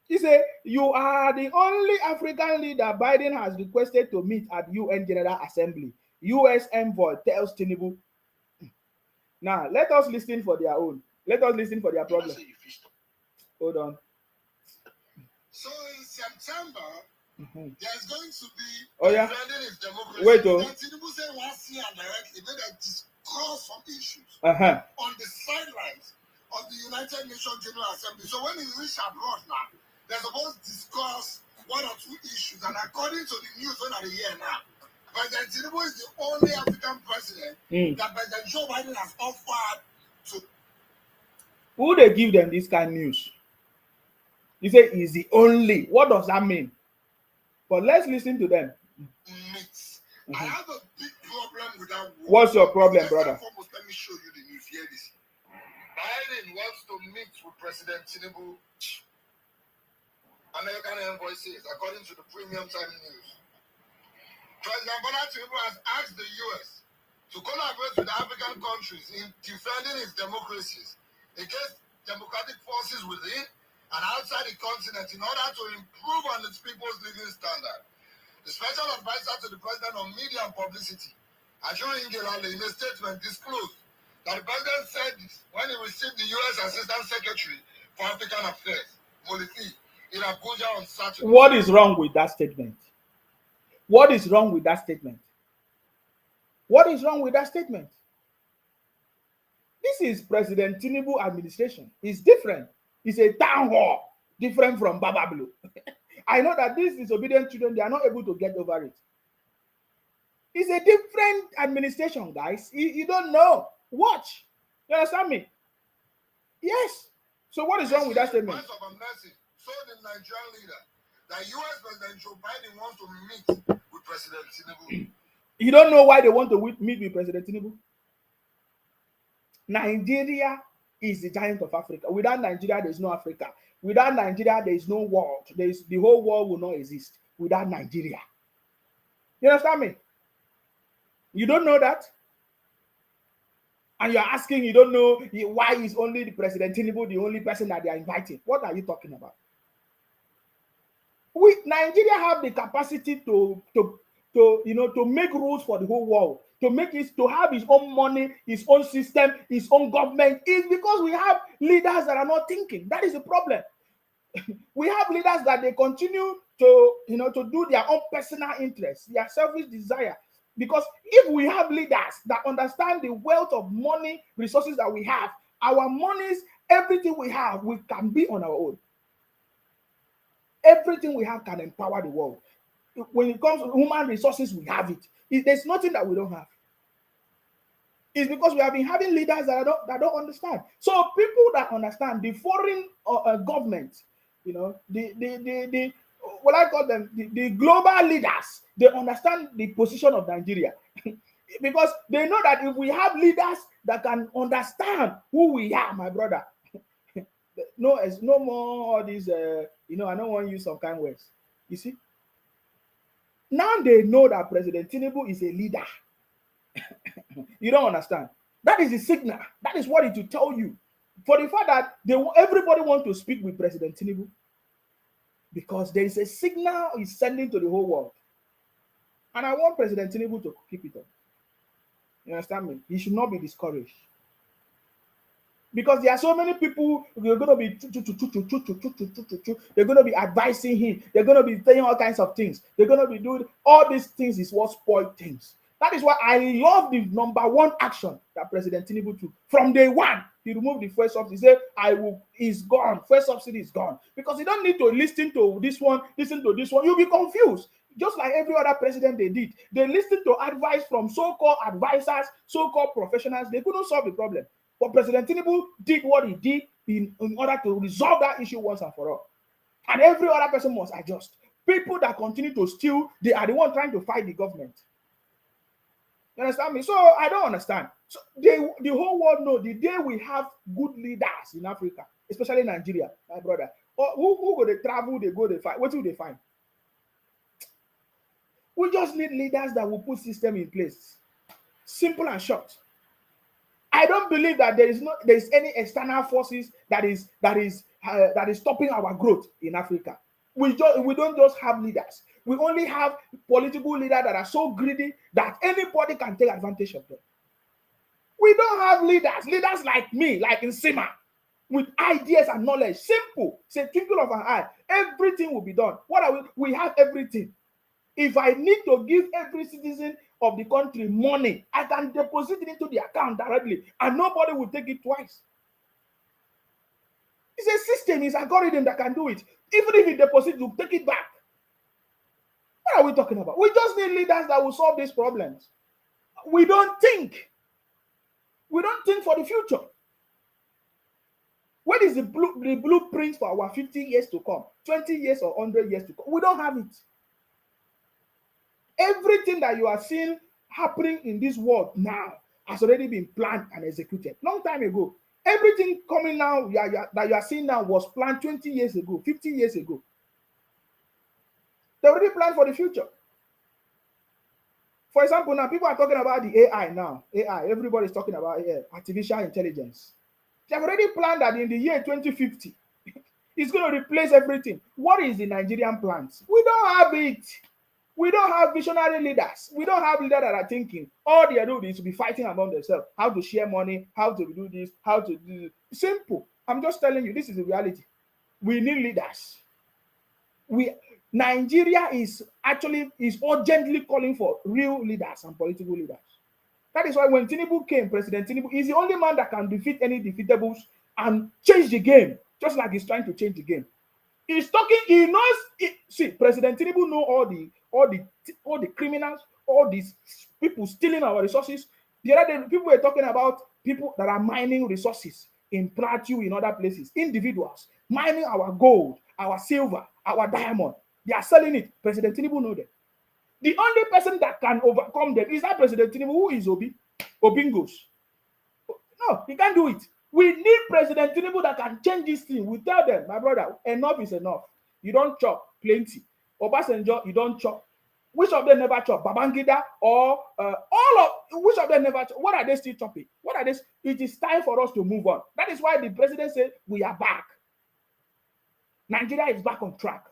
He said, you are the only African leader Biden has requested to meet at UN General Assembly. US envoy tells Tinubu. Now, let us listen for their own. Let us listen for their problem. Hold on. So in September, there's going to be Wait, oh. Tinubu said once here and directly made a discuss some issues on the sidelines of the United Nations General Assembly. So when he reached abroad now, they're supposed to discuss one or two issues. And according to the news when I hear now, President Tinubu is the only African president that President Joe Biden has offered to. Who they give them this kind of news? He said he's the only. What does that mean? But let's listen to them. I have a big problem with that word. What's your problem, brother? Foremost, let me show you the news. Hear this. Biden wants to meet with President Tinubu. American envoy says, according to the Premium Time News. President Tinubu has asked the U.S. to collaborate with African countries in defending its democracies against democratic forces within and outside the continent in order to improve on its people's living standard. The special advisor to the president on media and publicity, Ajuri Ngelale, in a statement disclosed that the president said this when he received the U.S. Assistant Secretary for African Affairs, Molifi, in Abuja on Saturday. What is wrong with that statement? What is wrong with that statement? What is wrong with that statement? This is President Tinubu administration. It's different. It's a town hall, different from Baba Blue. I know that these disobedient children, they are not able to get over it. It's a different administration, guys. You don't know. Watch. You understand me? Yes. So what is wrong with that statement? So the Nigerian leader, that U.S. President Joe Biden wants to meet with President Tinubu. You don't know why they want to meet with President Tinubu? Nigeria is the giant of Africa. Without Nigeria, there is no Africa. Without Nigeria, there is no world. The whole world will not exist without Nigeria. You understand me? You don't know that? And you're asking, you don't know why is only the President Tinubu the only person that they are inviting. What are you talking about? Nigeria have the capacity to make rules for the whole world, to have its own money, its own system, its own government. It's because we have leaders that are not thinking. That is the problem. We have leaders that they continue to do their own personal interests, their selfish desire. Because if we have leaders that understand the wealth of money, resources that we have, our monies, everything we have, we can be on our own. Everything we have can empower the world. When it comes to human resources, we have it. There's nothing that we don't have. It's because we have been having leaders that don't understand. So people that understand, the foreign government, the what I call them, the global leaders, they understand the position of Nigeria. Because they know that if we have leaders that can understand who we are, my brother, no, it's no more all these, I don't want to use some kind words. You see? Now they know that President Tinubu is a leader. You don't understand. That is the signal. That is what it will tell you. For the fact that everybody wants to speak with President Tinubu, because there is a signal he's sending to the whole world. And I want President Tinubu to keep it up. You understand me? He should not be discouraged. Because there are so many people who are going to be they're going to be advising him. They're going to be saying all kinds of things. They're going to be doing all these things is what spoil things. That is why I love the number one action that President Tinubu took. From day one, he removed the fuel subsidy. He said, it's gone. Fuel subsidy is gone. Because you don't need to listen to this one, listen to this one. You'll be confused. Just like every other president they did. They listened to advice from so-called advisors, so-called professionals. They couldn't solve the problem. But President Tinubu did what he did in order to resolve that issue once and for all. And every other person must adjust. People that continue to steal, they are the one trying to fight the government. You understand me? So I don't understand. So the whole world knows the day we have good leaders in Africa, especially Nigeria, my brother, or who go to travel, they go, they fight. What do they find? We just need leaders that will put system in place. Simple and short. I don't believe that there is any external forces that is stopping our growth in Africa. We don't just have leaders. We only have political leaders that are so greedy that anybody can take advantage of them. We don't have leaders like me, like Nsima, with ideas and knowledge. Simple. Say twinkle of an eye. Everything will be done. What are we? We have everything. If I need to give every citizen of the country money, I can deposit it into the account directly and nobody will take it twice. It's a system, it's an algorithm that can do it. Even if you deposit, you take it back. What are we talking about? We just need leaders that will solve these problems. We don't think. We don't think for the future. What is the blueprint for our 50 years to come, 20 years or 100 years to come? We don't have it. Everything that you are seeing happening in this world now has already been planned and executed long time ago. Everything coming now that you are seeing now was planned 20 years ago, 50 years ago. They already planned for the future. For example, now people are talking about the AI now. AI, everybody's talking about AI, artificial intelligence. They have already planned that in the year 2050, it's going to replace everything. What is the Nigerian plans? We don't have it. We don't have visionary leaders. We don't have leaders that are thinking. All they do is to be fighting among themselves. How to share money, how to do this, how to do this. Simple. I'm just telling you, this is the reality. We need leaders. Nigeria is urgently calling for real leaders and political leaders. That is why when Tinubu came, President Tinubu is the only man that can defeat any defeatables and change the game, just like he's trying to change the game. He's talking, he knows it. See, President Tinubu know all the criminals, all these people stealing our resources. The other day, people were talking about people that are mining resources in Plateau, in other places, individuals mining our gold, our silver, our diamond. They are selling it. President Tinubu know them. The only person that can overcome them is that President Tinubu, who is Obingos. No, he can't do it. We need President Tinubu that can change this thing. We tell them, my brother, enough is enough. You don't chop plenty. Obasanjo, you don't chop. Which of them never chop? Babangida or all of which of them never? What are they still chopping? What are they? It is time for us to move on. That is why the president said we are back. Nigeria is back on track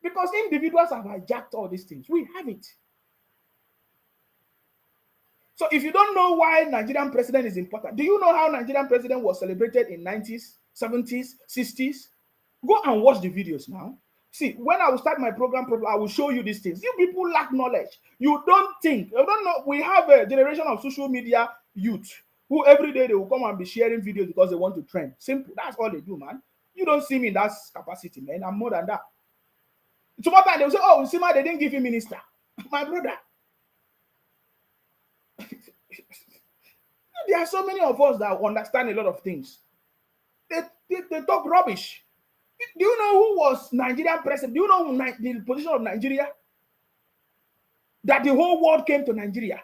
because individuals have hijacked all these things. We have it. So if you don't know why Nigerian president is important, do you know how Nigerian president was celebrated in 90s, 70s, 60s? Go and watch the videos now. See, when I will start my program, I will show you these things. You people lack knowledge. You don't think. You don't know. We have a generation of social media youth who every day they will come and be sharing videos because they want to trend. Simple. That's all they do, man. You don't see me in that capacity, man. I'm more than that. Tomorrow they will say, oh, Sima, they didn't give you minister. My brother. There are so many of us that understand a lot of things. They talk rubbish. Do you know who was Nigerian president? Do you know the position of Nigeria? That the whole world came to Nigeria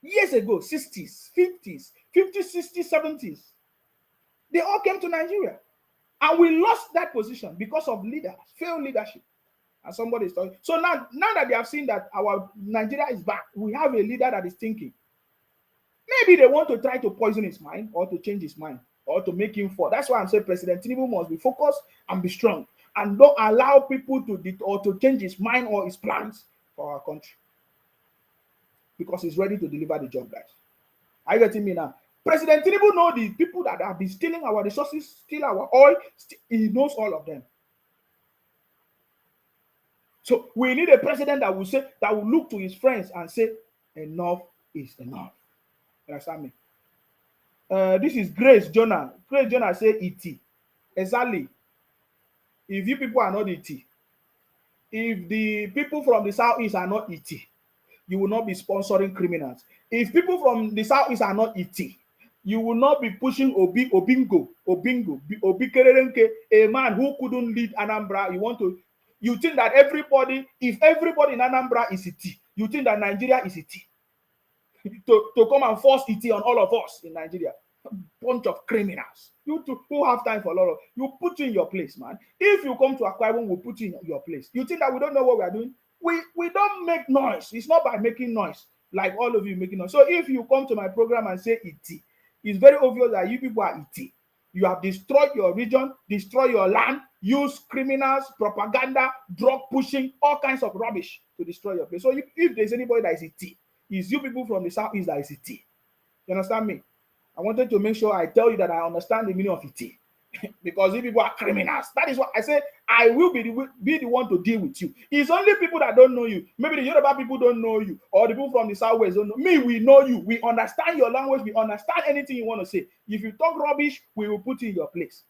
years ago, 60s, 50s, 50s, 60s, 70s. They all came to Nigeria. And we lost that position because of leaders, failed leadership. And somebody is talking. So now that they have seen that our Nigeria is back, we have a leader that is thinking. Maybe they want to try to poison his mind or to change his mind or to make him fall. That's why I'm saying President Tinubu must be focused and be strong and don't allow people to change his mind or his plans for our country because he's ready to deliver the job, guys. Are you getting me now? President Tinubu knows the people that have been stealing our resources, steal our oil. He knows all of them. So we need a president that will look to his friends and say, enough is enough. You understand me? This is Grace Jonah. Grace Jonah say ET. Exactly. If you people are not ET, if the people from the southeast are not ET, you will not be sponsoring criminals. If people from the southeast are not ET, you will not be pushing Obingo, Obi Kererenke, a man who couldn't lead Anambra. You think that if everybody in Anambra is ET, you think that Nigeria is ET. to come and force ET on all of us in Nigeria. Bunch of criminals. You two who have time for a lot of you put in your place, man. If you come to Akwa Ibom, we'll put in your place. You think that we don't know what we are doing? We don't make noise. It's not by making noise like all of you making noise. So if you come to my program and say ET, it's very obvious that you people are ET. You have destroyed your region, destroyed your land, use criminals, propaganda, drug pushing, all kinds of rubbish to destroy your place. So if there's anybody that is ET, it's you people from the southeast that is ET. You understand me? I wanted to make sure I tell you that I understand the meaning of ET. Because if people are criminals, that is what I say. I will be the one to deal with you. It's only people that don't know you. Maybe the Yoruba people don't know you, or the people from the southwest don't know me. We know you. We understand your language. We understand anything you want to say. If you talk rubbish, we will put you in your place.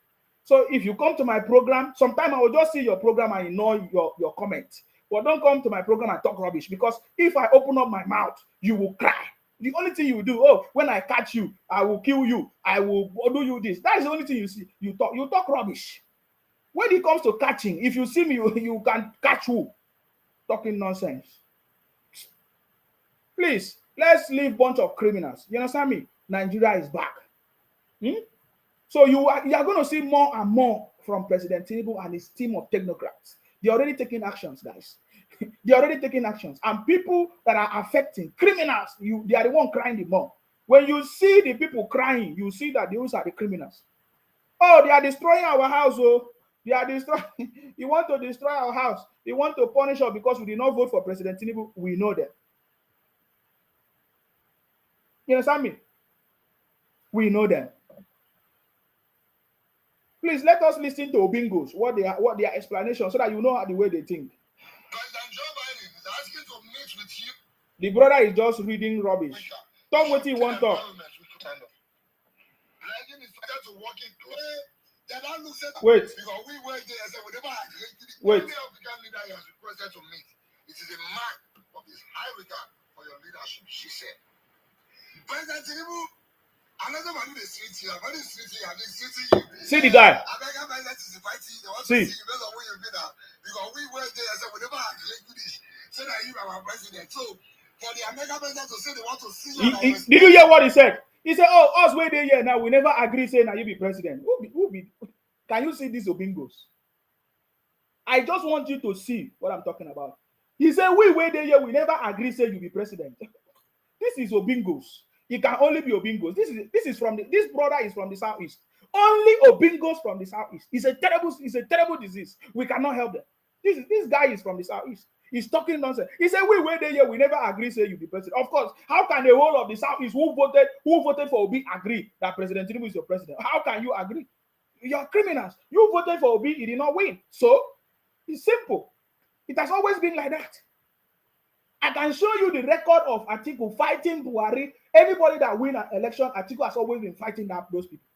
So if you come to my program, sometime I will just see your program and ignore your comment. But don't come to my program and talk rubbish, because if I open up my mouth, you will cry. The only thing you do, oh, when I catch you, I will kill you. I will do you this. That is the only thing you see. You talk rubbish. When it comes to catching, if you see me, you can catch who? Talking nonsense. Please, let's leave bunch of criminals. You understand me? Nigeria is back. So you are going to see more and more from President Tinubu and his team of technocrats. They're already taking actions, guys. They're already taking actions. And people that are affecting criminals, they are the one crying the more. When you see the people crying, you see that those are the criminals. Oh, they are destroying our house. Oh, they are destroying. You want to destroy our house. They want to punish us because we did not vote for President Tinubu. We know them. You understand me? We know them. Please let us listen to Obingos, what their explanation, so that you know the way they think. President Joe Biden is asking to meet with you. The brother is just reading rubbish. Talk what he want to talk. Wait. Wait. It is a mark of his high regard for your leadership, she said. President Tinubu, another man in the city, see the guy. See. See. Because we were there and said, we never agreed to this. Say that you are our president. So, for the American president to say they want to see you. Did you hear what he said? He said, oh, us wait there here now. We never agree saying that you be president. Who be? Can you see these Obingos? I just want you to see what I'm talking about. He said, we wait there here. We never agree saying you be president. This is Obingos. It can only be Obingos. This brother is from the southeast. Only Obingos from the southeast. It's a terrible disease. We cannot help them. This guy is from the southeast. He's talking nonsense. He said, we wait there, we never agree, say you be president. Of course, how can the whole of the southeast who voted for Obi agree that President Tinubu is your president? How can you agree? You're criminals. You voted for Obi, he did not win. So it's simple. It has always been like that. I can show you the record of Atiku fighting Buhari. Anybody that win an election, Atiku has always been fighting those people.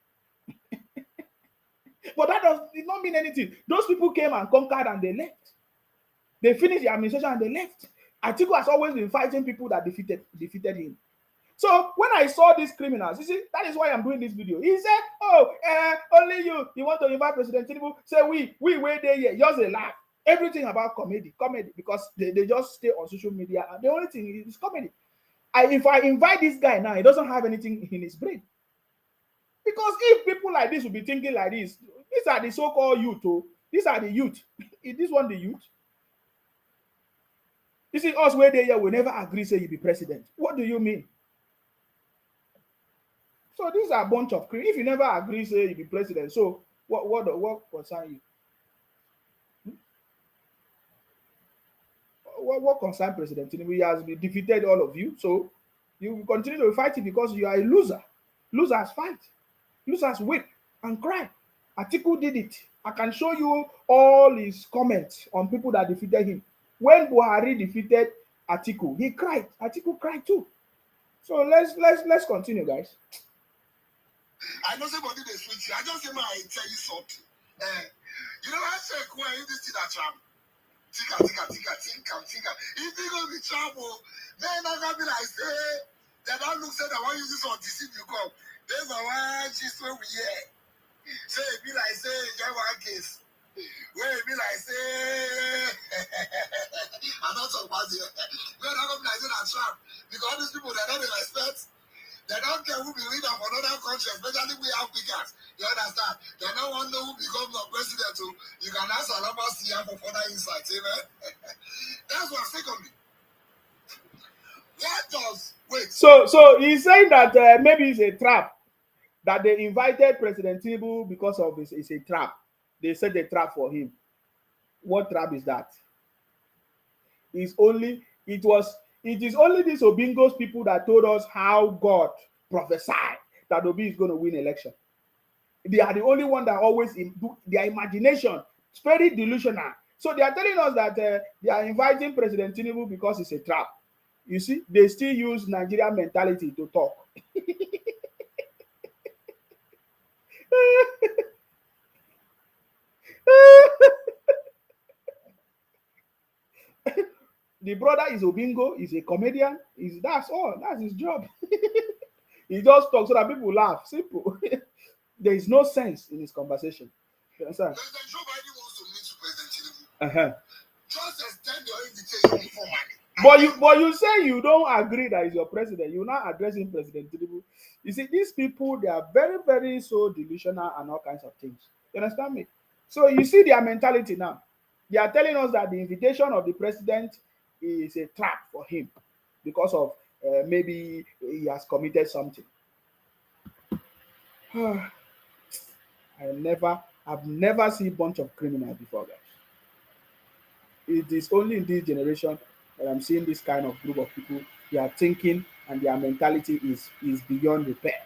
But that did not mean anything. Those people came and conquered and they left. They finished the administration and they left. Atiku has always been fighting people that defeated him. So when I saw these criminals, you see, that is why I'm doing this video. He said, oh, only you want to invite President Tinubu. Say, we wait there, yeah. Just a laugh. Everything about comedy, because they just stay on social media. And the only thing is comedy. If I invite this guy now, he doesn't have anything in his brain. Because if people like this will be thinking like this, these are the so-called youth. Oh, these are the youth. Is this one the youth? This is us where they will never agree say you be president. What do you mean? So these are a bunch of if you never agree say you be president, so what concern you? What concern President Tinubu? He has defeated all of you, so you will continue to fight it because you are a loser. Losers fight. Losers weep and cry. Atiku did it. I can show you all his comments on people that defeated him. When Buhari defeated Atiku, he cried. Atiku cried too. So let's continue, guys. I know somebody they switch you. I just say I tell you something. You know I say when you this thing that trap. Tika. If you go be trouble, then I'm gonna be like say they don't look say that I want use this on deceive you come. There's a one she's where we here. Say it be like say you one case. Where it be like say I'm not talking about it. We're not gonna be like that trap because these people they don't respect. They don't care who be leader for another country, especially we Africans. You understand? They don't want to know who becomes the president. So you can ask Alaba Sia for further insights, amen? That's what. Secondly, what does wait? So he's saying that maybe it's a trap that they invited President Tinubu because of it's a trap. They set a trap for him. What trap is that? It is only these Obingos people that told us how God prophesied that Obi is going to win election. They are the only one that always do their imagination. It's very delusional. So they are telling us that they are inviting President Tinubu because it's a trap. You see, they still use Nigerian mentality to talk. The brother is Obingo, he's a comedian, that's all, that's his job. He just talks so that people laugh. Simple. There is no sense in his conversation. You understand? President Joe Biden wants to meet President Tinubu. Just extend your invitation formally. But you say you don't agree that he's your president. You're not addressing President Tinubu. You see, these people, they are very, very so delusional and all kinds of things. You understand me? So you see their mentality now. They are telling us that the invitation of the president is a trap for him because of maybe he has committed something. I've never seen a bunch of criminals before, guys. It is only in this generation that I'm seeing this kind of group of people. Their thinking and their mentality is beyond repair.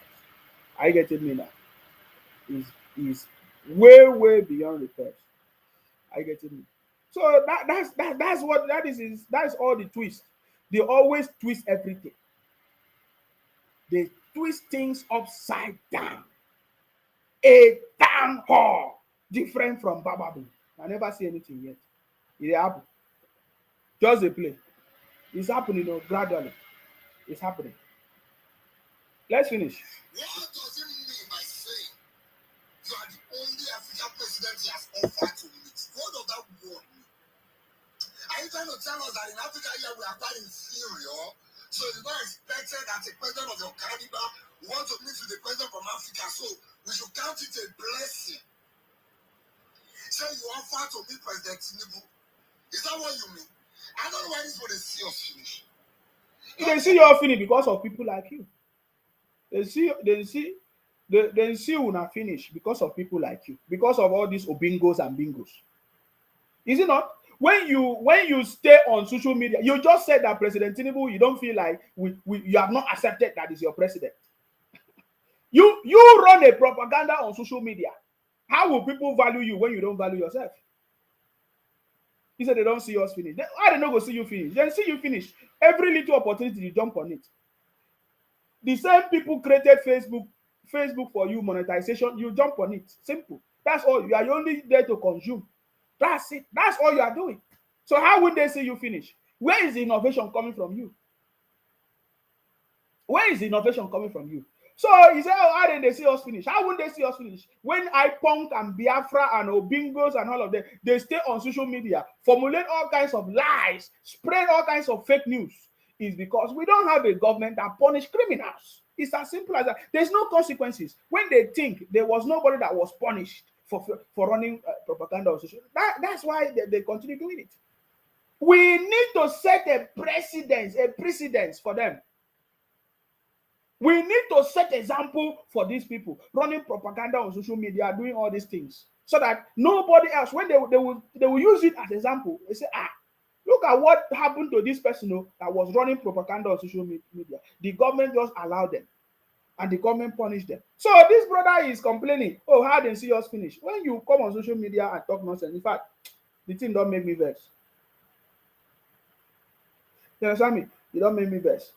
Are you getting me now? Is way beyond repair. Are you getting me? So that's what that is. That's all the twist. They always twist everything. They twist things upside down. A town hall different from Bababu. I never see anything yet. It happened. Just a play. It's happening, gradually. It's happening. Let's finish. What does it mean by saying you are the only African president he has offered to meet? What does that word mean? Are you trying to tell us that in Africa here we are quite inferior? So it's not expected that a president of your caliber want to meet with the president from Africa, so we should count it a blessing. Say you offer to meet President Tinubu. Is that what you mean? I don't know why this one is see us finish. They see you finish because of people like you. They see you not finish because of people like you, because of all these obingos and bingos. Is it not? When you stay on social media, you just said that President Tinubu, you don't feel like you have not accepted that is your president. You run a propaganda on social media. How will people value you when you don't value yourself? He said they don't see us finish. Why they not go see you finish? Then see you finish. Every little opportunity you jump on it. The same people created Facebook for you monetization, you jump on it. Simple. That's all. You are only there to consume. That's it. That's all you are doing. So how would they see you finish? Where is the innovation coming from you? Where is the innovation coming from you? So he said, oh, how did they see us finish? How would they see us finish? When IPONK and Biafra and Obingos and all of them, they stay on social media, formulate all kinds of lies, spread all kinds of fake news. Is because we don't have a government that punish criminals. It's as simple as that. There's no consequences. When they think there was nobody that was punished for running propaganda on social media, that's why they continue doing it. We need to set a precedence for them. We need to set example for these people running propaganda on social media, doing all these things, so that nobody else, when they will use it as example, they say, look at what happened to this person that was running propaganda on social media. The government just allowed them, and the government punished them. So this brother is complaining, oh, how they see us finish? When you come on social media and talk nonsense, in fact, the thing don't make me vex. You understand me? You don't make me vex.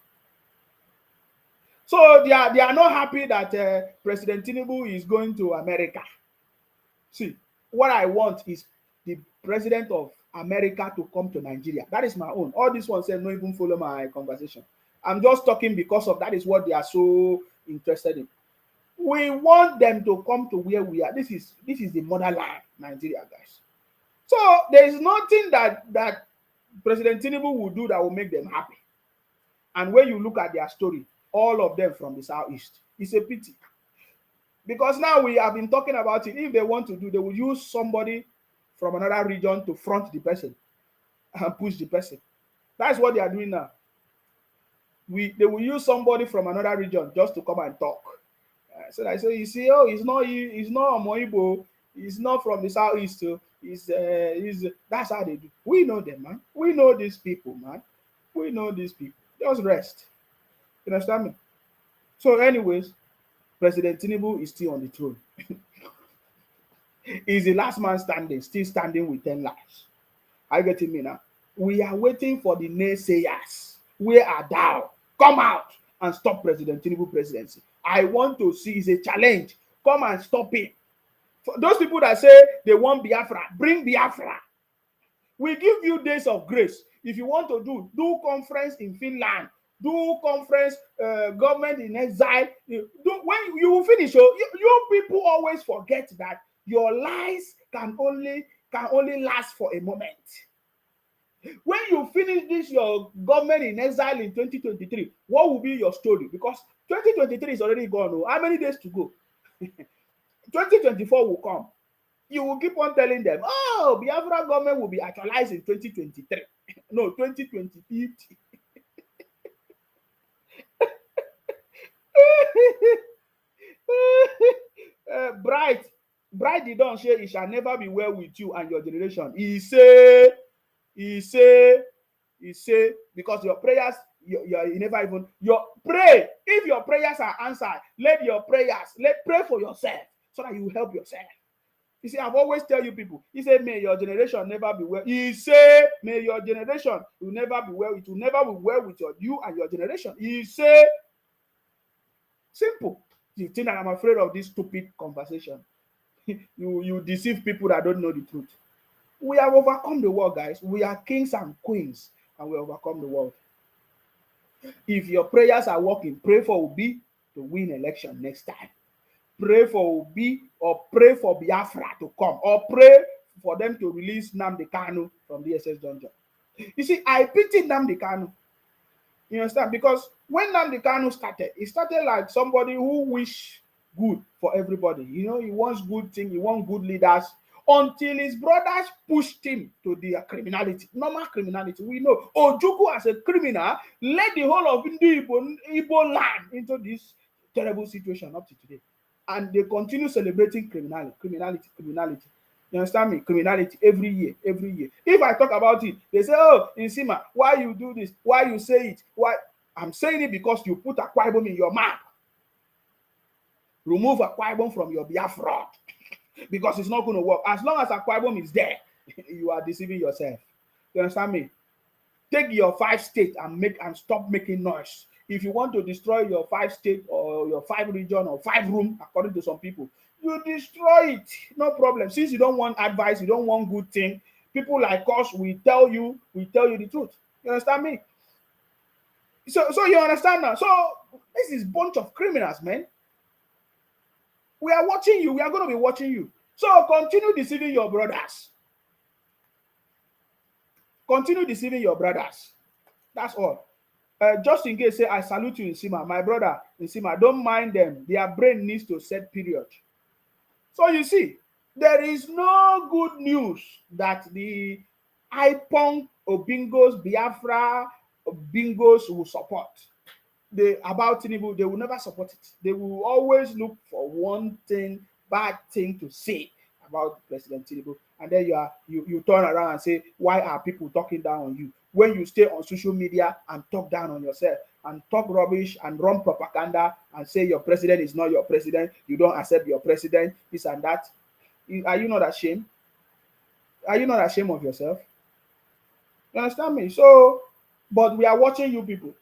So they are not happy that President Tinubu is going to America. See, what I want is the president of America to come to Nigeria. That is my own. All this one said no even follow my conversation. I'm just talking because of that is what they are so interested in. We want them to come to where we are. This is the motherland, Nigeria, guys. So there is nothing that President Tinubu will do that will make them happy. And when you look at their story, all of them from the southeast, it's a pity. Because now we have been talking about it. If they want to do, they will use somebody from another region to front the person and push the person. That's what they are doing now. They will use somebody from another region just to come and talk. So I say, you see, oh, he's not Omoibo, he's not from the southeast. That's how they do. We know them, man. We know these people, man. We know these people. Just rest. You understand me? So, anyways, President Tinubu is still on the throne. He's the last man standing, still standing with 10 lives. Are you getting me now? We are waiting for the naysayers. Where are thou? Come out and stop President Tinubu presidency. I want to see, it's a challenge. Come and stop it. For those people that say they want Biafra, bring Biafra. We give you days of grace. If you want to do conference in Finland, do conference, government in exile. When you will finish, you people always forget that your lies can only last for a moment. When you finish this, your government in exile in 2023, what will be your story? Because 2023 is already gone. How many days to go? 2024 will come. You will keep on telling them, oh, Biafra government will be actualized in 2023. No, 2020. Bright did not say it shall never be well with you and your generation. He say, because your prayers, you never even pray. If your prayers are answered, pray for yourself so that you will help yourself. You see, I've always tell you people, he said, may your generation never be well. He said, may your generation will never be well. It will never be well with you and your generation. He said, simple. You think that I'm afraid of this stupid conversation? you deceive people that don't know the truth. We have overcome the world, guys. We are kings and queens, and we overcome the world. If your prayers are working, pray for Obi to win election next time. Pray for Obi or pray for Biafra to come, or pray for them to release Nnamdi Kanu from the SS dungeon. You see, I pity Nnamdi Kanu. You understand? Because when Nnamdi Kanu started, it started like somebody who wish good for everybody. You know, he wants good things, he wants good leaders. until his brothers pushed him to the criminality, normal criminality. We know Ojukwu as a criminal led the whole of Igbo land into this terrible situation up to today. And they continue celebrating criminality. You understand me? Criminality every year. If I talk about it, they say, oh, Nsima, why you do this? Why you say it? Why? I'm saying it because you put Akwa Ibom in your map. Remove Akwa Ibom from your Biafra because it's not going to work. As long as Akwa Ibom is there, you are deceiving yourself. You understand me? Take your 5 states and stop making noise. If you want to destroy your 5 state or your 5 region or 5 room, according to some people, you destroy it, no problem. Since you don't want advice, you don't want good thing, people like us, we tell you the truth. You understand me? So you understand now. So this is bunch of criminals, man. We are watching you. We are going to be watching you. So continue deceiving your brothers. Continue deceiving your brothers. That's all. Just in case, say I salute you, Nsima. My brother, Nsima, don't mind them. Their brain needs to set period. So you see, there is no good news that the IPONG Obingos, Biafra Bingos will support. About Tinubu, they will never support it. They will always look for one thing, bad thing to say about President Tinubu. And then you turn around and say, why are people talking down on you? When you stay on social media and talk down on yourself and talk rubbish and run propaganda and say your president is not your president, you don't accept your president, this and that, are you not ashamed? Are you not ashamed of yourself? You understand me? So, but we are watching you people.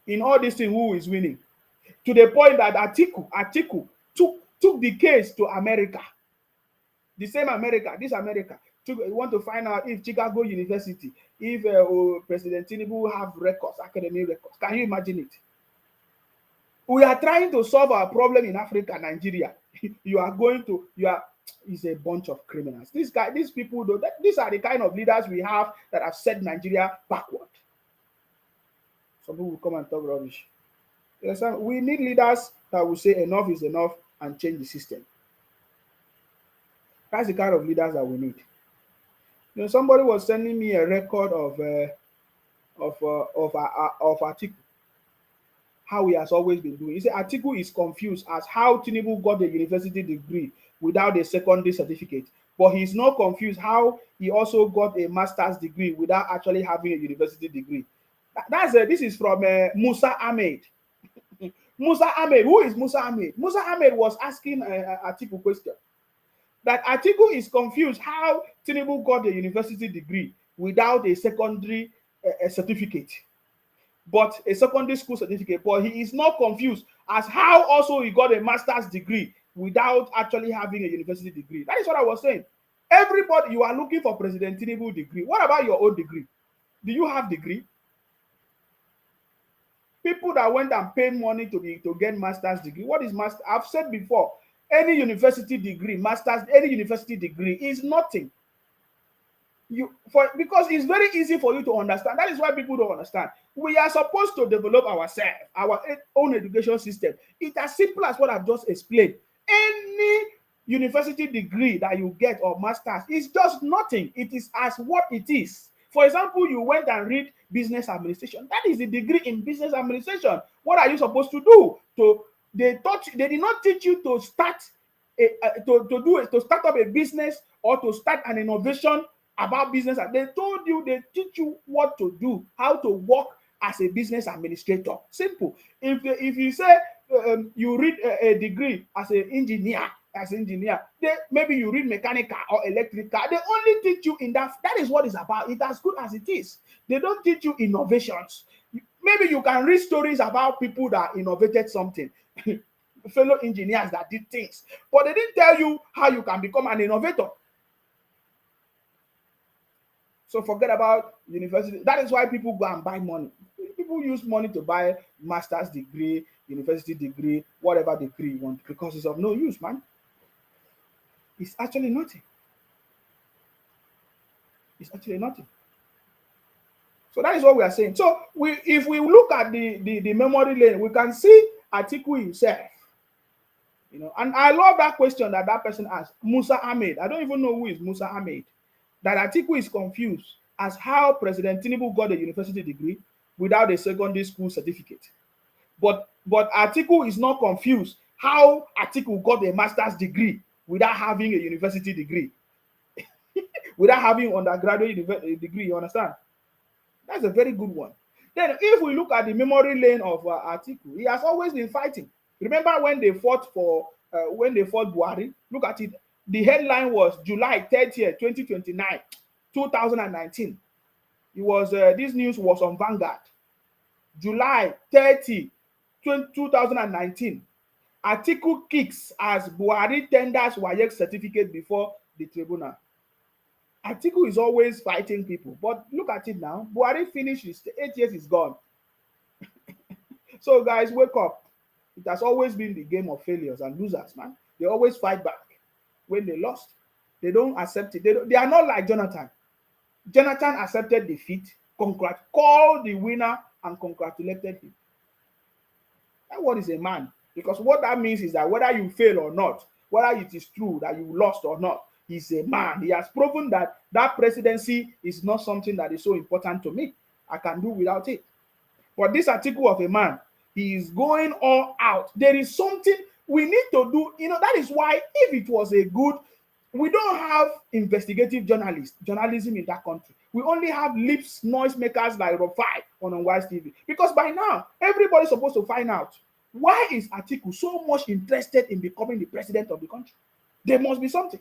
In all these things, who is winning? To the point that Atiku took the case to America. The same America, this America. Want to find out if Chicago University, if President Tinubu have records, academic records. Can you imagine it? We are trying to solve our problem in Africa, Nigeria. It's a bunch of criminals. These people, these are the kind of leaders we have that have set Nigeria backward. Some people will come and talk rubbish. We need leaders that will say enough is enough and change the system. That's the kind of leaders that we need. Somebody was sending me a record of Atiku, how he has always been doing. He said Atiku is confused as how Tinubu got a university degree without a secondary certificate, but he's not confused how he also got a master's degree without actually having a university degree. This is from Musa Ahmed. Musa Ahmed, who is Musa Ahmed? Musa Ahmed was asking Atiku question. That Atiku is confused how Tinubu got a university degree without a secondary certificate, but a secondary school certificate. But he is not confused as how also he got a master's degree without actually having a university degree. That is what I was saying. Everybody, you are looking for President Tinubu degree. What about your own degree? Do you have degree? People that went and paid money to get master's degree. What is master? I've said before. Any university degree, any university degree is nothing. Because it's very easy for you to understand. That is why people don't understand. We are supposed to develop ourselves, our own education system. It's as simple as what I've just explained. Any university degree that you get or master's is just nothing. It is as what it is. For example, you went and read business administration. That is a degree in business administration. What are you supposed to do? They did not teach you to start to start up a business or to start an innovation about business. They teach you what to do, how to work as a business administrator. Simple. If you say you read a degree as an engineer, maybe you read mechanical or electrical. They only teach you in that. That is what it's about. It's as good as it is. They don't teach you innovations. Maybe you can read stories about people that innovated something. Fellow engineers that did things, but they didn't tell you how you can become an innovator. So forget about university. That is why people go and buy money. People use money to buy master's degree, university degree, whatever degree you want, because it's of no use, man. It's actually nothing. It's actually nothing. So that is what we are saying. So if we look at the memory lane, we can see Atiku himself. You know, and I love that question that that person asked, Musa Ahmed. I don't even know who is Musa Ahmed. That Atiku is confused as how President Tinubu got a university degree without a secondary school certificate. But Atiku is not confused how Atiku got a master's degree without having a university degree, without having undergraduate degree. You understand? That's a very good one. Then, if we look at the memory lane of Atiku, he has always been fighting. Remember when they fought Buhari? Look at it. The headline was July 30th, 2029, 2019. It was this news was on Vanguard. July 30, 2019. Atiku kicks as Buhari tenders WAEC certificate before the tribunal. Atiku is always fighting people, but look at it now. Buhari finished his 8 years is gone. So guys, wake up. It has always been the game of failures and losers, man. They always fight back. When they lost, they don't accept it. They are not like Jonathan. Jonathan accepted defeat, called the winner and congratulated him. That one is a man. Because what that means is that whether you fail or not, whether it is true that you lost or not, he's a man. He has proven that that presidency is not something that is so important to me. I can do without it. But this article of a man, he is going all out. There is something we need to do. You know, that is why if it was a good, we don't have investigative journalism in that country. We only have lips noisemakers like Rofai on Wise TV. Because by now, everybody's supposed to find out, why is Atiku so much interested in becoming the president of the country? There must be something.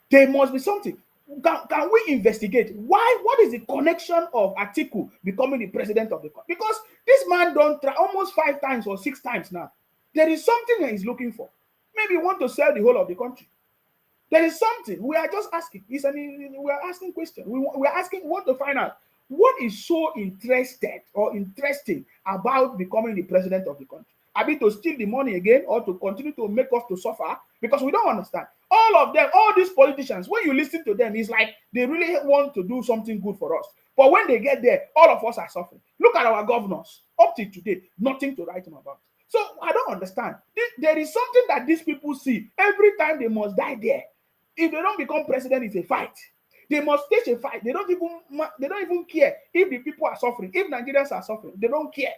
There must be something. Can we investigate why? What is the connection of Atiku becoming the president of the country? Because this man don't try almost 5 times or 6 times now. There is something that he's looking for. Maybe he want to sell the whole of the country. There is something. We are just asking. We are asking questions. We are asking. We want to find out what is so interesting about becoming the president of the country. Are we to steal the money again or to continue to make us to suffer? Because we don't understand. All of them, all these politicians, when you listen to them, it's like they really want to do something good for us. But when they get there, all of us are suffering. Look at our governors. Up to today, nothing to write them about. So I don't understand. There is something that these people see. Every time they must die there. If they don't become president, it's a fight. They must stage a fight. They don't even care if the people are suffering. If Nigerians are suffering, they don't care.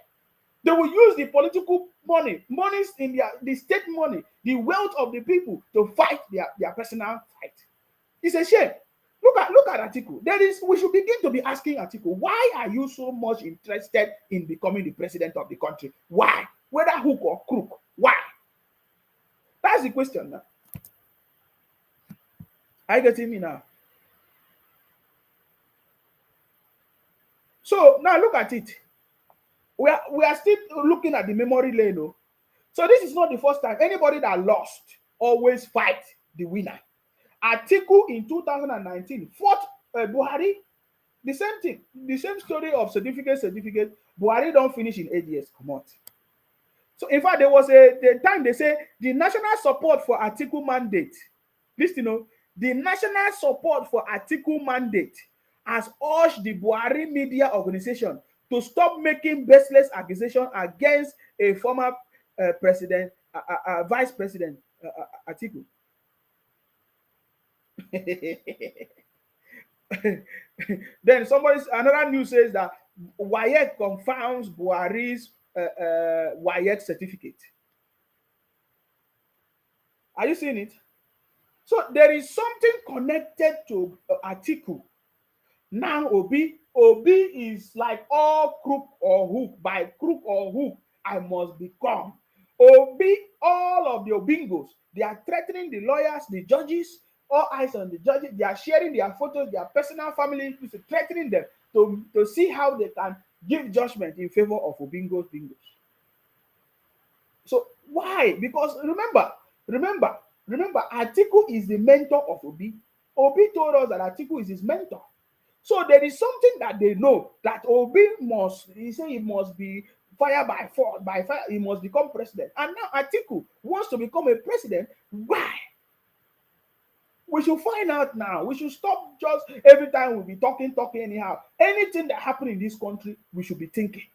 They will use the political monies in the state money, the wealth of the people to fight their personal fight. It's a shame. Look at Atiku. We should begin to be asking Atiku, why are you so much interested in becoming the president of the country? Why? Whether hook or crook, why? That's the question now. Are you getting me now? So now look at it. We are still looking at the memory lane. Oh. So this is not the first time. Anybody that lost always fight the winner. Atiku in 2019 fought Buhari. The same thing. The same story of certificate. Buhari don't finish in 8 years. Come on. So in fact, there was the time they say the national support for Atiku mandate. Listen, the national support for Atiku mandate has urged the Buhari media organization to stop making baseless accusations against a former vice president, Atiku. Then another news says that WAEC confounds Buhari's WAEC certificate. Are you seeing it? So there is something connected to Atiku. Now Obi is like all crook or hook. By crook or hook, I must become. Obi, all of the Obingos, they are threatening the lawyers, the judges, all eyes on the judges. They are sharing their photos, their personal family, threatening them to see how they can give judgment in favor of Obingos. So why? Because remember, Atiku is the mentor of Obi. Obi told us that Atiku is his mentor. So there is something that they know that Obi must be fire by force, by fire, he must become president. And now Atiku wants to become a president. Why? We should find out now. We should stop just every time we'll be talking anyhow. Anything that happens in this country, we should be thinking.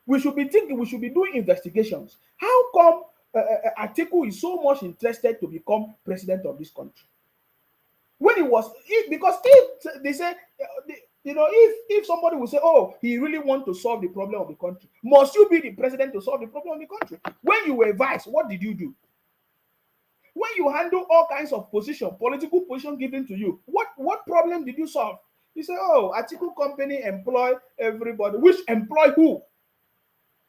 We should be thinking, we should be doing investigations. How come Atiku is so much interested to become president of this country? When he was, because if they say, if somebody will say, oh, he really want to solve the problem of the country, must you be the president to solve the problem of the country? When you were vice, what did you do? When you handle all kinds of position, political position given to you, what problem did you solve? You say, oh, Atiku company employ everybody. Which employ who?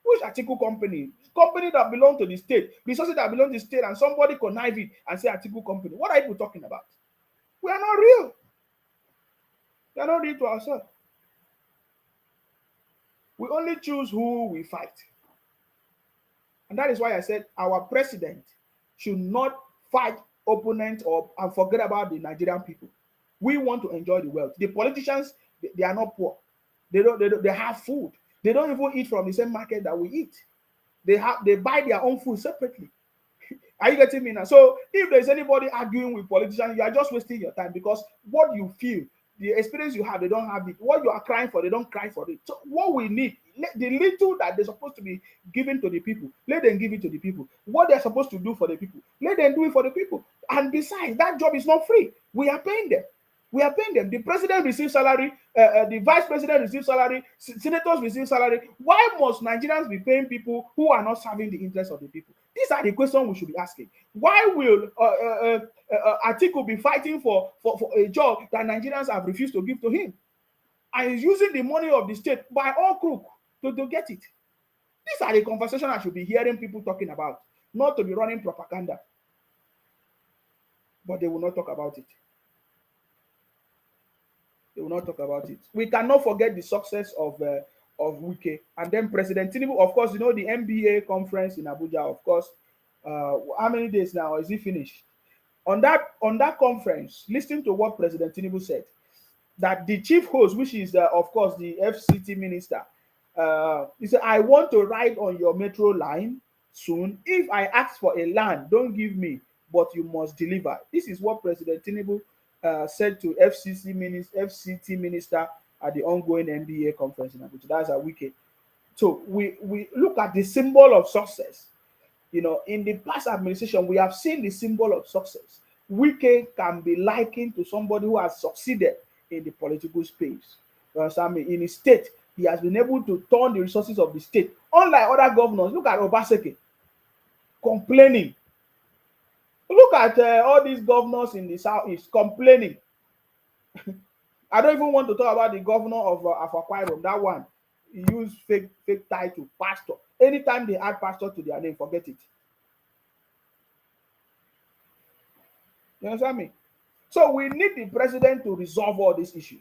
Which Atiku company? Company that belong to the state, resources that belong to the state, and somebody connive it and say Atiku company. What are you talking about? We are not real. We are not real to ourselves. We only choose who we fight. And that is why I said our president should not fight opponents and forget about the Nigerian people. We want to enjoy the wealth. The politicians, they are not poor. They have food. They don't even eat from the same market that we eat. They buy their own food separately. Are you getting me now? So if there's anybody arguing with politicians, you are just wasting your time, because what you feel, the experience you have, they don't have it. What you are crying for, they don't cry for it. So what we need, the little that they're supposed to be given to the people, let them give it to the people. What they're supposed to do for the people, let them do it for the people. And besides, that job is not free. We are paying them. We are paying them. The president receives salary, the vice president receives salary, senators receive salary. Why must Nigerians be paying people who are not serving the interests of the people? These are the questions we should be asking. Why will Atiku be fighting for a job that Nigerians have refused to give to him? And he's using the money of the state by all crook to get it. These are the conversations I should be hearing people talking about, not to be running propaganda. But they will not talk about it. They will not talk about it. We cannot forget the success of Wike, and then President Tinubu. Of course, the NBA conference in Abuja. Of course, how many days now is it finished? On that conference, listening to what President Tinubu said, that the chief host, which is of course the FCT minister, he said, "I want to ride on your metro line soon. If I ask for a land, don't give me, but you must deliver." This is what President Tinubu said to FCT minister at the ongoing NBA conference in Abuja. That's a weekend. So we look at the symbol of success. In the past administration, we have seen the symbol of success. Wike can be likened to somebody who has succeeded in the political space. You understand me? In his state, he has been able to turn the resources of the state. Unlike other governors, look at Obaseki complaining. Look at all these governors in the southeast complaining. I don't even want to talk about the governor of Akwa Ibom. That one, he used fake title, pastor. Anytime they add pastor to their name, forget it. You understand me? So we need the president to resolve all these issues.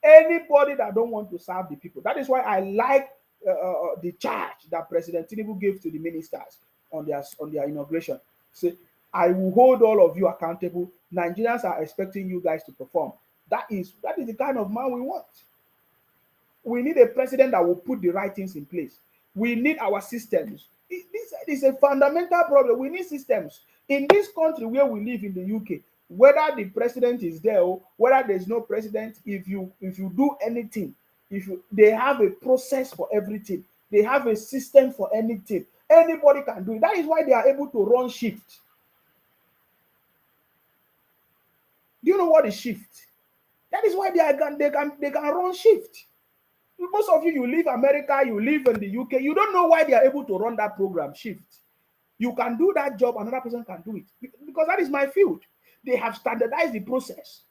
Anybody that don't want to serve the people. That is why I like the charge that President Tinubu gave to the ministers on their inauguration. Say, I will hold all of you accountable. Nigerians are expecting you guys to perform. That is the kind of man we want. We need a president that will put the right things in place. We need our systems. This is a fundamental problem. We need systems. In this country where we live in the UK, whether the president is there or whether there's no president, if you do anything, they have a process for everything. They have a system for anything. Anybody can do it. That is why they are able to run shift. Do you know what is shift? That is why they can run shift. Most of you live America, you live in the UK, you don't know why they are able to run that program shift. You can do that job, another person can do it. Because that is my field. They have standardized the process.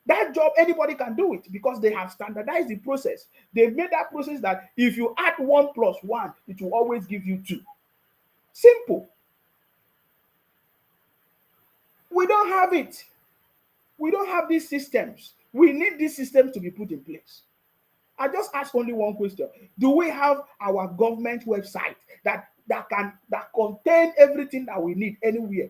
That job, anybody can do it because they have standardized the process. They've made that process that if you add 1 + 1, it will always give you 2. Simple. We don't have it. We don't have these systems. We need these systems to be put in place. I just ask only one question. Do we have our government website that contain everything that we need anywhere?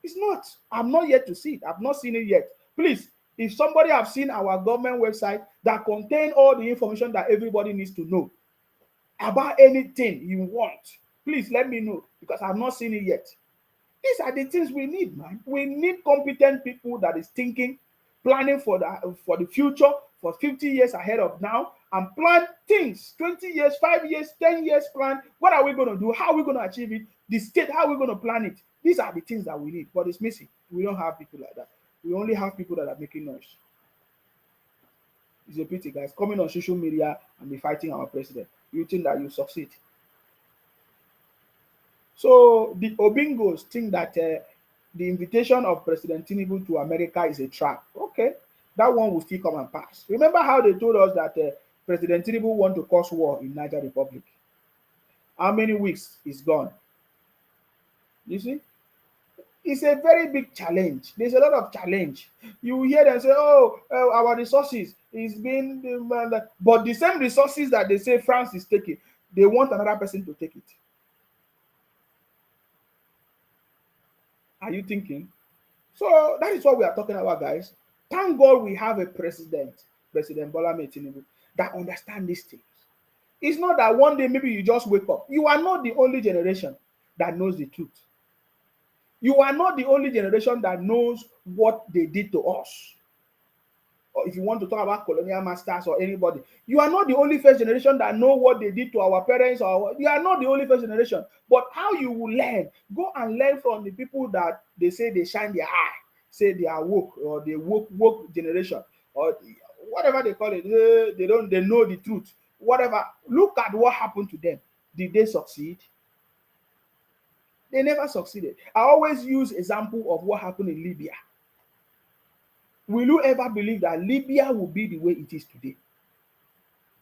It's not. I'm not yet to see it. I've not seen it yet. Please, if somebody have seen our government website that contain all the information that everybody needs to know about anything you want, please let me know, because I've not seen it yet. These are the things we need, man. We need competent people that is thinking, planning for the future, for 50 years ahead of now, and plan things, 20 years, 5 years, 10 years plan. What are we going to do? How are we going to achieve it? The state, how are we going to plan it? These are the things that we need, but it's missing. We don't have people like that. We only have people that are making noise. It's a pity, guys. Coming on social media and be fighting our president. You think that you succeed? So the Obingos think that the invitation of President Tinubu to America is a trap. Okay, that one will still come and pass. Remember how they told us that President Tinubu want to cause war in Niger Republic? How many weeks is gone? You see, it's a very big challenge. There's a lot of challenge. You hear them say, "Oh, our resources is being," but the same resources that they say France is taking, they want another person to take it. Are you thinking? So that is what we are talking about, guys. Thank God we have a president, President Bola Tinubu, that understands these things. It's not that one day maybe you just wake up. You are not the only generation that knows the truth. You are not the only generation that knows what they did to us. Or if you want to talk about colonial masters or anybody, you are not the only first generation that know what they did to our parents. Or you are not the only first generation. But how you will learn, go and learn from the people that they say they shine their eye, say they are woke or they woke generation or whatever they call it. They know the truth. Whatever. Look at what happened to them. Did they succeed? They never succeeded. I always use example of what happened in Libya. Will you ever believe that Libya will be the way it is today?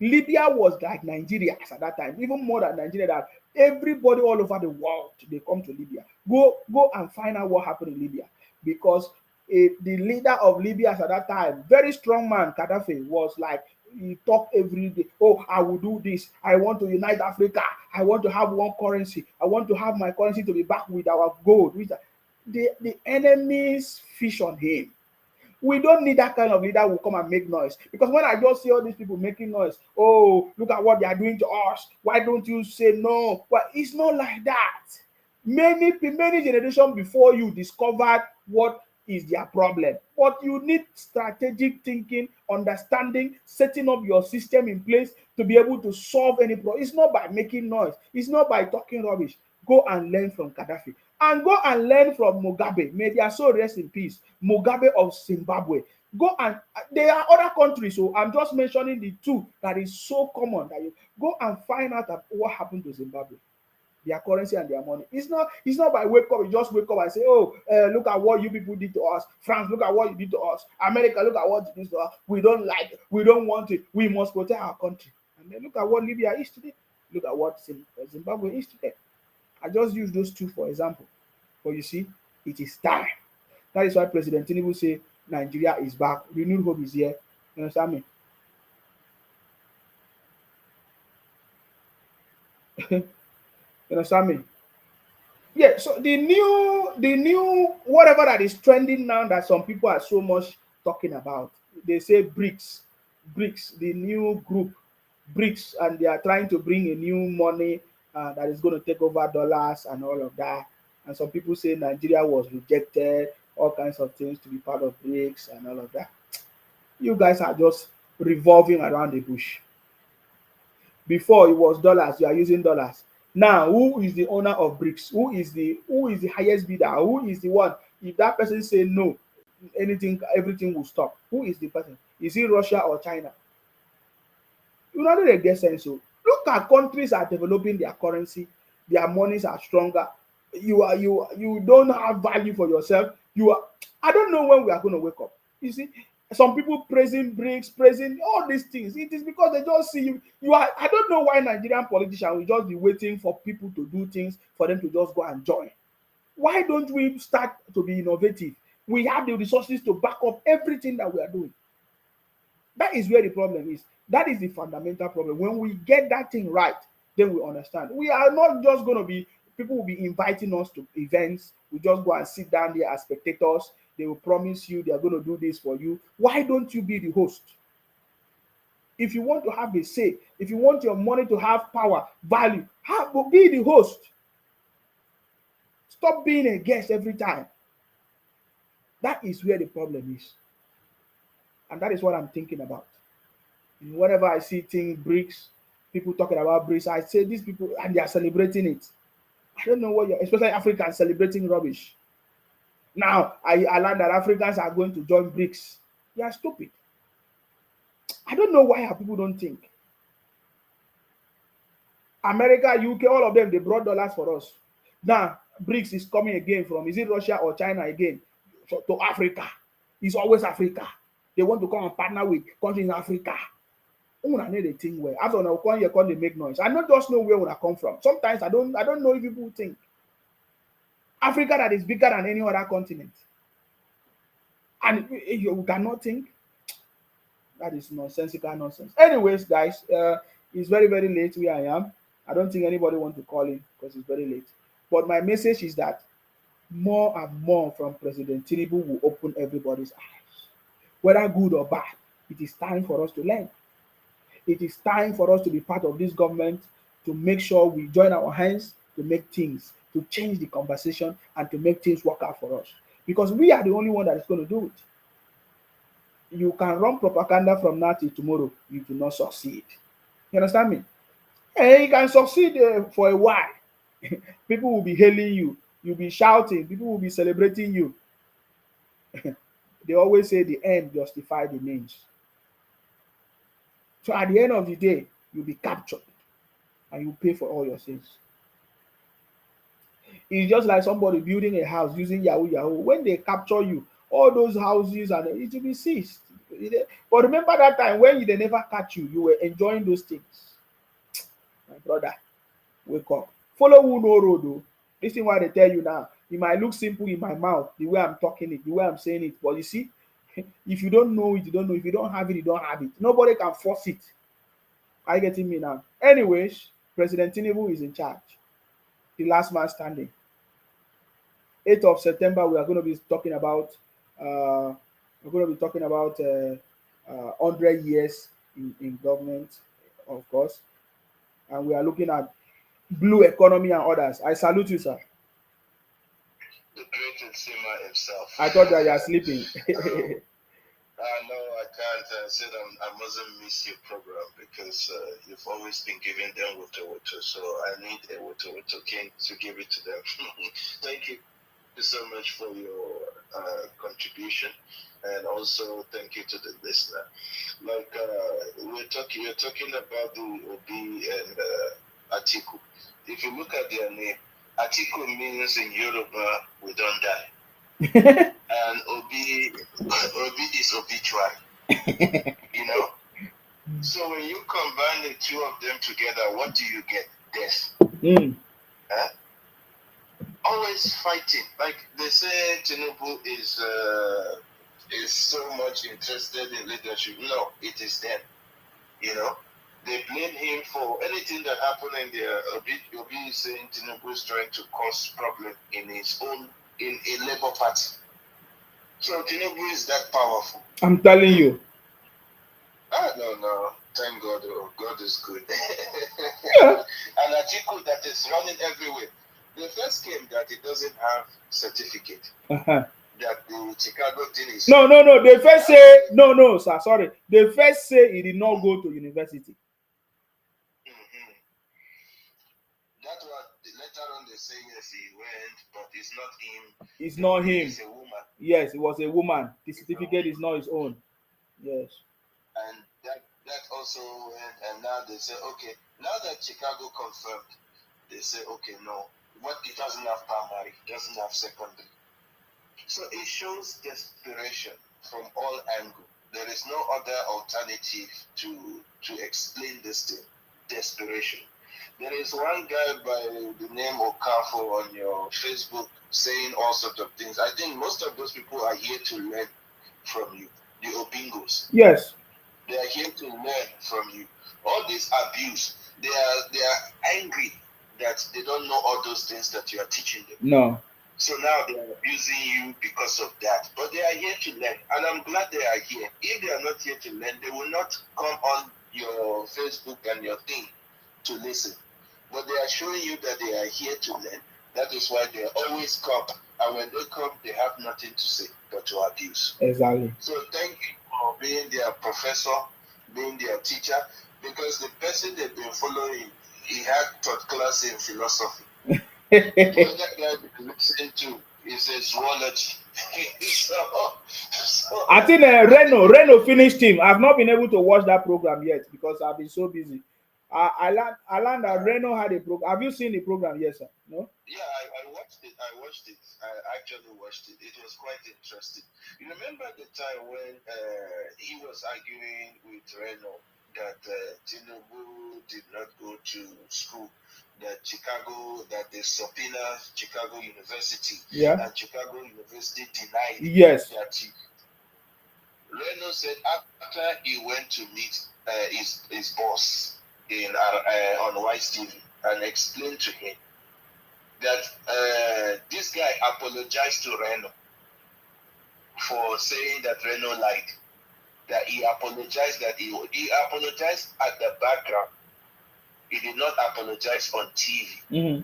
Libya was like Nigeria at that time, even more than Nigeria. That everybody all over the world they come to Libya. Go and find out what happened in Libya, because the leader of Libya at that time, very strong man, Gaddafi, was like he talked every day. Oh, I will do this. I want to unite Africa. I want to have one currency. I want to have my currency to be back with our gold. The enemies fish on him. We don't need that kind of leader who will come and make noise. Because when I just see all these people making noise, oh, look at what they are doing to us. Why don't you say no? Well, it's not like that. Many generations before you discovered what is their problem. But you need strategic thinking, understanding, setting up your system in place to be able to solve any problem. It's not by making noise. It's not by talking rubbish. Go and learn from Gaddafi. And go and learn from Mugabe. May their soul rest in peace. Mugabe of Zimbabwe. Go and there are other countries, so I'm just mentioning the two that is so common that you go and find out what happened to Zimbabwe. Their currency and their money. It's not by wake up, you just wake up and say, oh, look at what you people did to us. France, look at what you did to us. America, look at what you did to us. We don't like it. We don't want it. We must protect our country. And then look at what Libya is today. Look at what Zimbabwe is today. I just use those two for example. But you see, it is time. That is why President Tinubu say Nigeria is back. Renewed hope is here. You understand me? You understand me? Yeah, so the new whatever that is trending now that some people are so much talking about, they say BRICS, the new group, BRICS, and they are trying to bring a new money that is going to take over dollars and all of that. And some people say Nigeria was rejected, all kinds of things to be part of BRICS and all of that. You guys are just revolving around the bush. Before it was dollars, you are using dollars. Now, who is the owner of BRICS? Who is the highest bidder? Who is the one? If that person say no, everything will stop. Who is the person? Is it Russia or China? You know they get sense. So look at countries are developing their currency, their monies are stronger. You don't have value for yourself. I don't know when we are going to wake up. You see, some people praising BRICS, praising all these things. It is because they just see you are. I don't know why Nigerian politicians will just be waiting for people to do things for them to just go and join. Why don't we start to be innovative? We have the resources to back up everything that we are doing. That is where the problem is. That is the fundamental problem. When we get that thing right, then we understand. We are not just going to be, people will be inviting us to events. We just go and sit down there as spectators. They will promise you they are going to do this for you. Why don't you be the host? If you want to have a say, if you want your money to have power, value, be the host. Stop being a guest every time. That is where the problem is. And that is what I'm thinking about. Whenever I see things, BRICS, people talking about BRICS, I say these people, and they are celebrating it. I don't know what you're, especially Africans celebrating rubbish. Now, I learned that Africans are going to join BRICS. They are stupid. I don't know why our people don't think. America, UK, all of them, they brought dollars for us. Now, BRICS is coming again from, is it Russia or China again, to Africa. It's always Africa. They want to come and partner with countries in Africa. Una need a thing where after una come here, come they make noise. I not just know where una come from. Sometimes I don't know if people think Africa that is bigger than any other continent, and you cannot think. That is nonsensical nonsense. Anyways, guys, it's very very late where I am. I don't think anybody want to call in because it's very late. But my message is that more and more from President Tinubu will open everybody's eyes, whether good or bad. It is time for us to learn. It is time for us to be part of this government, to make sure we join our hands to make things, to change the conversation and to make things work out for us. Because we are the only one that is going to do it. You can run propaganda from now till tomorrow, you do not succeed. You understand me? And you can succeed for a while. People will be hailing you, you'll be shouting, people will be celebrating you. They always say the end justifies the means. So at the end of the day, you'll be captured and you pay for all your sins. It's just like somebody building a house using Yahoo Yahoo. When they capture you, all those houses and it will be seized. But remember that time when they never catch you, you were enjoying those things. My brother, wake up. Follow who no road though. This is why they tell you now. It might look simple in my mouth, the way I'm talking it, the way I'm saying it. But you see, if you don't know it, you don't know. If you don't have it, you don't have it. Nobody can force it. Are you getting me now? Anyways, President Tinubu is in charge. The last man standing. 8th of September, we are going to be talking about 100 years in government, of course. And we are looking at blue economy and others. I salute you, sir. The great Nsima himself. I thought that you are sleeping. No, I can't. I said I mustn't miss your program because you've always been giving them water. So I need a water king to give it to them. Thank you so much for your contribution, and also thank you to the listener. Like you're talking about the Obi and Atiku. If you look at their name, Atiku means in Yoruba, we don't die. And Obi is obituary. You know? So when you combine the two of them together, what do you get? Death. Huh? Always fighting. Like they say Tinubu is so much interested in leadership. No, it is them. You know? They blame him for anything that happened in there. Obi is saying Tinubu is trying to cause problem in his own, in a Labour Party. So Tinubu is that powerful. I'm telling you. No. Thank God. Oh, God is good. Yeah. And Atiku that is running everywhere. The first came that it doesn't have certificate. That the Chicago thing is... No. They first say... No, sir. Sorry. They first say he did not go to university. That was later on they say yes he went, but it's not him. It's not him. It's a woman. Yes, it was a woman. The certificate is not his own. Yes. And that also went, and now they say okay. Now that Chicago confirmed, they say okay, no, what it doesn't have primary, doesn't have secondary. So it shows desperation from all angles. There is no other alternative to explain this thing. Desperation. There is one guy by the name of Kafo on your Facebook saying all sorts of things. I think most of those people are here to learn from you. The Obingos. Yes. They are here to learn from you. All this abuse, they are angry that they don't know all those things that you are teaching them. No. So now they are abusing you because of that. But they are here to learn. And I'm glad they are here. If they are not here to learn, they will not come on your Facebook and your thing to listen. But they are showing you that they are here to learn. That is why they always come. And when they come, they have nothing to say but to abuse. Exactly. So thank you for being their professor, being their teacher, because the person they've been following, he had taught class in philosophy. The other guy they listen to is a zoology. I think Reno finished him. I've not been able to watch that program yet because I've been so busy. I learned that Reno had a program. Have you seen the program? Yes, sir. No? Yeah, I watched it. I actually watched it. It was quite interesting. You remember the time when he was arguing with Reno that Tinubu did not go to school, that they subpoena Chicago University, Yeah. and Chicago University denied Yes. that Reno said after he went to meet his boss on Wise TV and explained to him that this guy apologized to Reno for saying that Reno lied. That he apologized, he apologized at the background. He did not apologize on TV. Mm-hmm.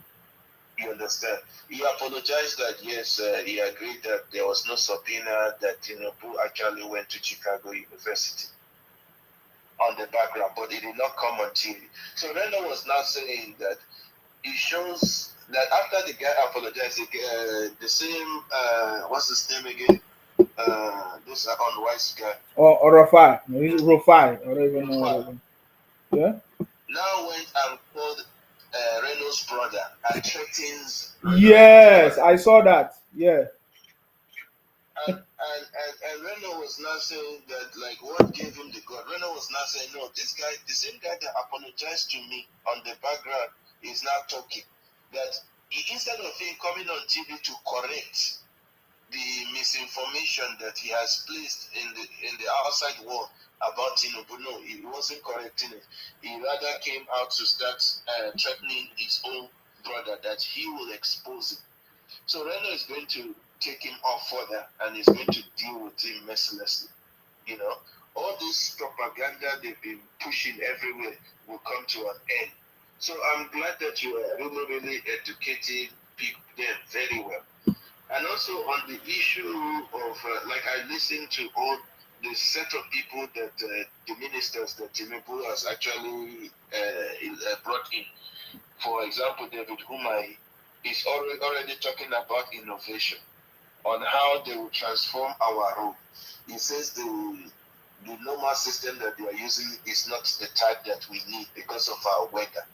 You understand? He apologized that yes, he agreed that there was no subpoena, that Tinubu actually went to Chicago University on the background, but it did not come on TV. So Reno was now saying that it shows that after the guy apologized, the same what's his name again? This unwise guy. Or Rufai, or even know. Yeah. Now went and called Reno's brother and threatens. Yes, I saw that. Yeah. And Reno was now saying that, like, what gave him the gun? Reno was now saying, no, this guy, the same guy that apologized to me on the background, is now talking that instead of him coming on TV to correct the misinformation that he has placed in the outside world about Tinubu, no, he wasn't correcting it. He rather came out to start threatening his own brother that he will expose him. So Reno is going to take him off further and is going to deal with him mercilessly. You know, all this propaganda they've been pushing everywhere will come to an end. So I'm glad that you are really, really educating them very well. And also on the issue of, like, I listened to all the set of people that the ministers that Tinubu has actually brought in. For example, David Humai is already talking about innovation, on how they will transform our road. He says the normal system that they are using is not the type that we need because of our weather.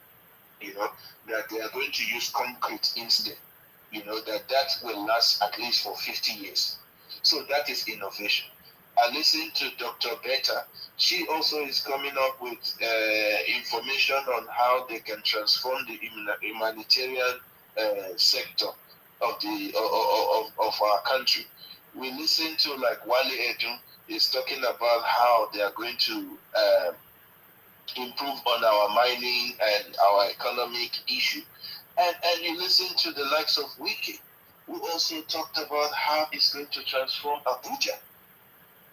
You know, that they are going to use concrete instead. You know, that will last at least for 50 years. So that is innovation. I listened to Dr. Beta. She also is coming up with information on how they can transform the humanitarian sector of our country. We listen to, like, Wale Edun is talking about how they are going to improve on our mining and our economic issue. And you listen to the likes of Wiki, who also talked about how it's going to transform Abuja.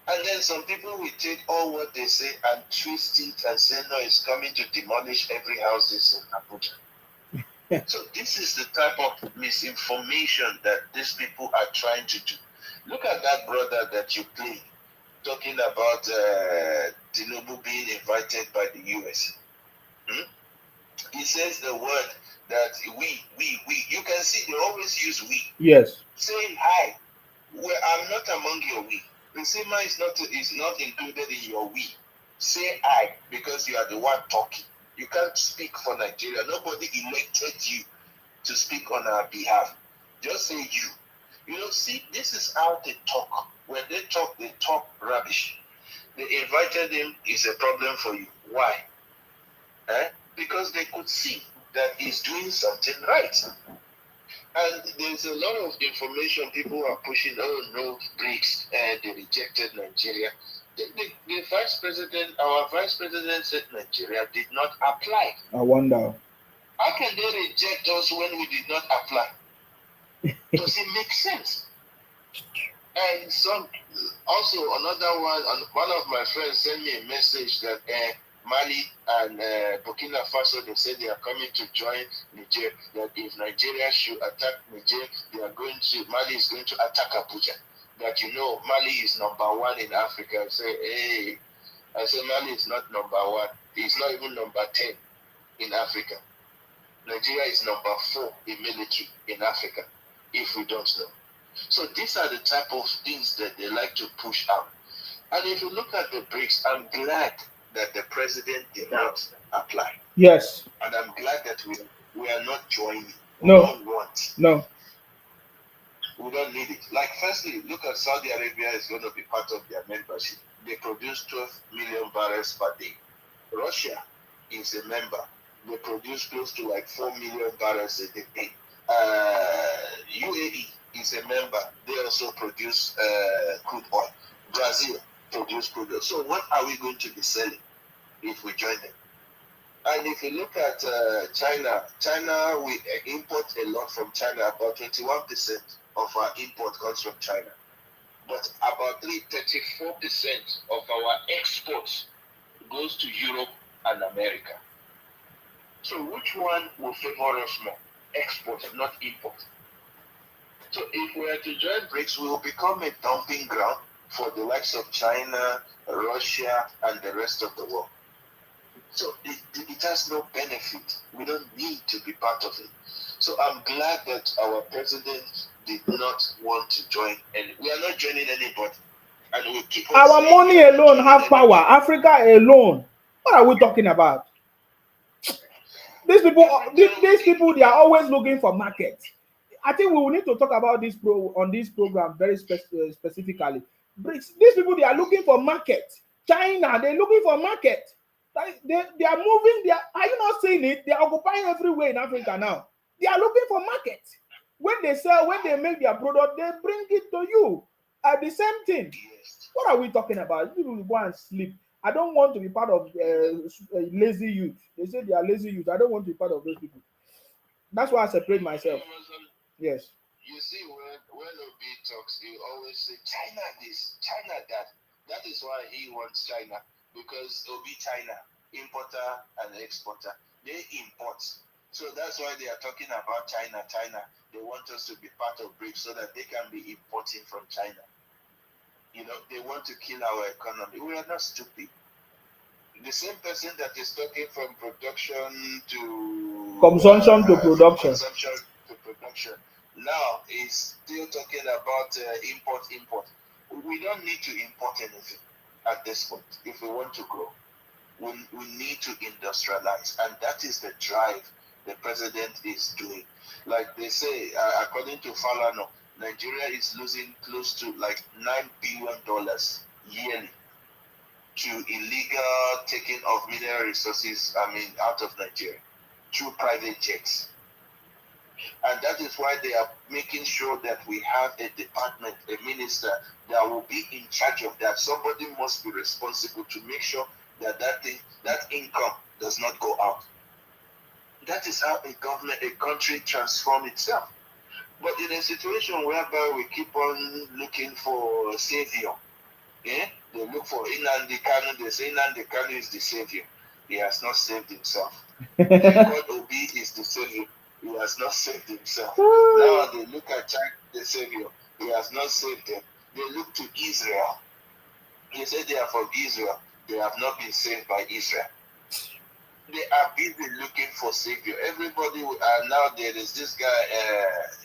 And then some people will take all what they say and twist it and say, no, it's coming to demolish every house in Abuja. So this is the type of misinformation that these people are trying to do. Look at that brother that you play, talking about Tinubu being invited by the US. He says the word that we. You can see they always use we. Yes. Saying hi. Well, I'm not among your we. Nsema is not included in your we. Say I, because you are the one talking. You can't speak for Nigeria. Nobody elected you to speak on our behalf. Just say you. You know, see, this is how they talk. When they talk rubbish. They invited him is a problem for you. Why? Because they could see that he's doing something right. And there's a lot of information people are pushing. Oh no, BRICS, they rejected Nigeria. The vice president, our vice president said Nigeria did not apply. I wonder. How can they reject us when we did not apply? Does it make sense? And also another one of my friends sent me a message that Mali and Burkina Faso, they said they are coming to join Niger. That if Nigeria should attack Niger, Mali is going to attack Abuja. That, you know, Mali is number one in Africa. Say, hey, I say Mali is not number 1. It's not even number 10 in Africa. Nigeria is number 4 in military in Africa, if we don't know. So these are the type of things that they like to push out. And if you look at the BRICS, I'm glad that the president did not apply. Yes. And I'm glad that we are not joining. We No. don't want. No. We don't need it. Like, firstly, look at Saudi Arabia is going to be part of their membership. They produce 12 million barrels per day. Russia is a member. They produce close to like 4 million barrels a day. UAE is a member. They also produce crude oil. Brazil produce crude oil. So what are we going to be selling if we join them? And if you look at China, we import a lot from China. About 21% of our import comes from China. But about 34% of our exports goes to Europe and America. So which one will favor us more? Export, not import. So if we are to join BRICS, we will become a dumping ground for the likes of China, Russia, and the rest of the world. So it has no benefit. We don't need to be part of it. So I'm glad that our president did not want to join, and we are not joining anybody. And we keep on our money alone have power. Africa alone. What are we talking about? These people, they are always looking for market. I think we will need to talk about this on this program very specifically. These people, they are looking for market. China, they're looking for market. They are moving. Are you not seeing it? They are occupying everywhere in Africa now. They are looking for market. When they sell, when they make their product, they bring it to you. The same thing. What are we talking about? You will go and sleep. I don't want to be part of lazy youth. They say they are lazy youth. I don't want to be part of those people. That's why I separate myself. Yes. You see, when Obi talks, he always say China this, China that. That is why he wants China, because Obi China, importer and exporter, they import. So that's why they are talking about China. They want us to be part of BRICS so that they can be importing from China. You know, they want to kill our economy. We are not stupid. The same person that is talking from production to consumption to production. Consumption to production. Now is still talking about import. We don't need to import anything at this point if we want to grow. We need to industrialize, and that is the drive the president is doing. Like they say, according to Falano, Nigeria is losing close to like $9 billion yearly to illegal taking of mineral resources, out of Nigeria through private jets. And that is why they are making sure that we have a department, a minister that will be in charge of that. Somebody must be responsible to make sure that that income does not go out. That is how a country transforms itself. But in a situation whereby we keep on looking for a savior, they look for Nnamdi Kanu, they say Nnamdi Kanu is the savior. He has not saved himself. God Obi is the savior. He has not saved himself. Now they look at China, the savior. He has not saved them. They look to Israel. They say they are from Israel. They have not been saved by Israel. They are busy looking for savior. Everybody, now there is this guy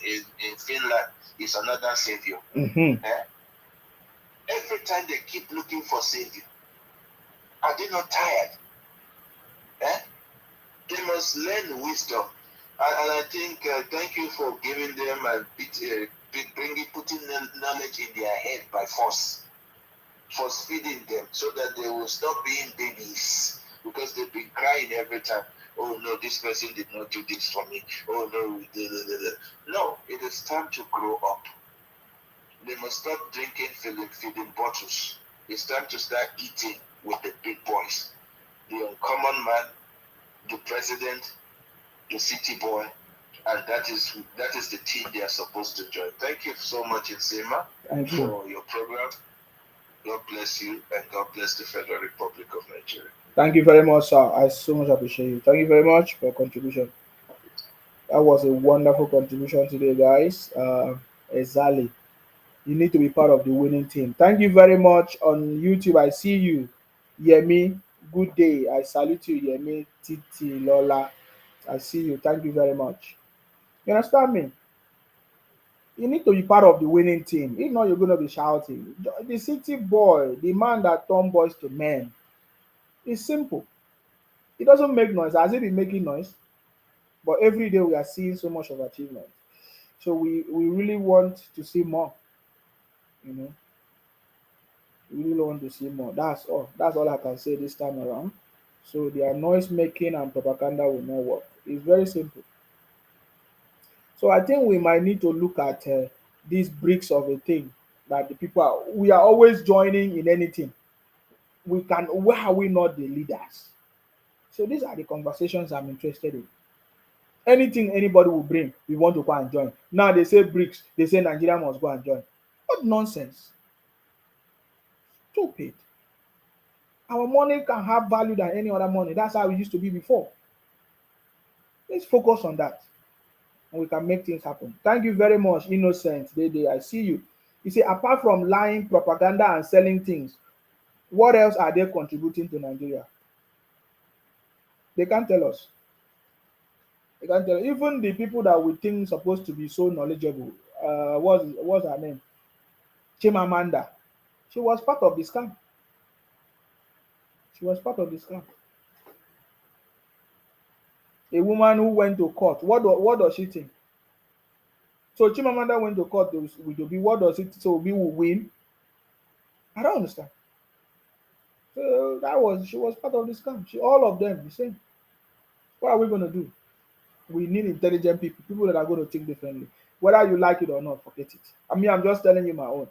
in Finland. He's another savior. Mm-hmm. Every time they keep looking for savior. Are they not tired? They must learn wisdom. And I think, thank you for giving them and putting knowledge in their head by force feeding them so that they will stop being babies, because they've been crying every time. Oh no, this person did not do this for me. Oh no, no, it is time to grow up. They must stop drinking feeding bottles. It's time to start eating with the big boys. The uncommon man, the president, the city boy, and that is the team they are supposed to join. Thank you so much, Insema, for your program. God bless you, and God bless the Federal Republic of Nigeria. Thank you very much, sir. I so much appreciate you. Thank you very much for your contribution. That was a wonderful contribution today, guys. Exactly. You need to be part of the winning team. Thank you very much on YouTube. I see you. Yemi, good day. I salute you, Yemi. Titi Lola, I see you. Thank you very much. You understand me? You need to be part of the winning team. If not, you're going to be shouting. The city boy, the man that turned boys to men, is simple. It doesn't make noise. Has it been making noise? But every day we are seeing so much of achievement. So we really want to see more. You know, we really want to see more. That's all. That's all I can say this time around. So their noise making and propaganda will not work. It's very simple. So I think we might need to look at these bricks of a thing that the people are, we are always joining in anything. We can, why are we not the leaders? So these are the conversations I'm interested in. Anything anybody will bring, we want to go and join. Now they say BRICS, they say Nigeria must go and join. What nonsense. Stupid. Our money can have value than any other money. That's how it used to be before. Let's focus on that. And we can make things happen. Thank you very much, Innocent. Dede, I see you. You see, apart from lying, propaganda, and selling things, what else are they contributing to Nigeria? They can't tell us. They can't tell. Even the people that we think supposed to be so knowledgeable, what's her name? Chimamanda. She was part of the scam. She was part of the scam. A woman who went to court. What does she think? So Chimamanda went to court with Obi. What does it? So Obi will win. I don't understand. So she was part of the scam. All of them the same. What are we going to do? We need intelligent people, people that are going to think differently. Whether you like it or not, forget it. I mean, I'm just telling you my own.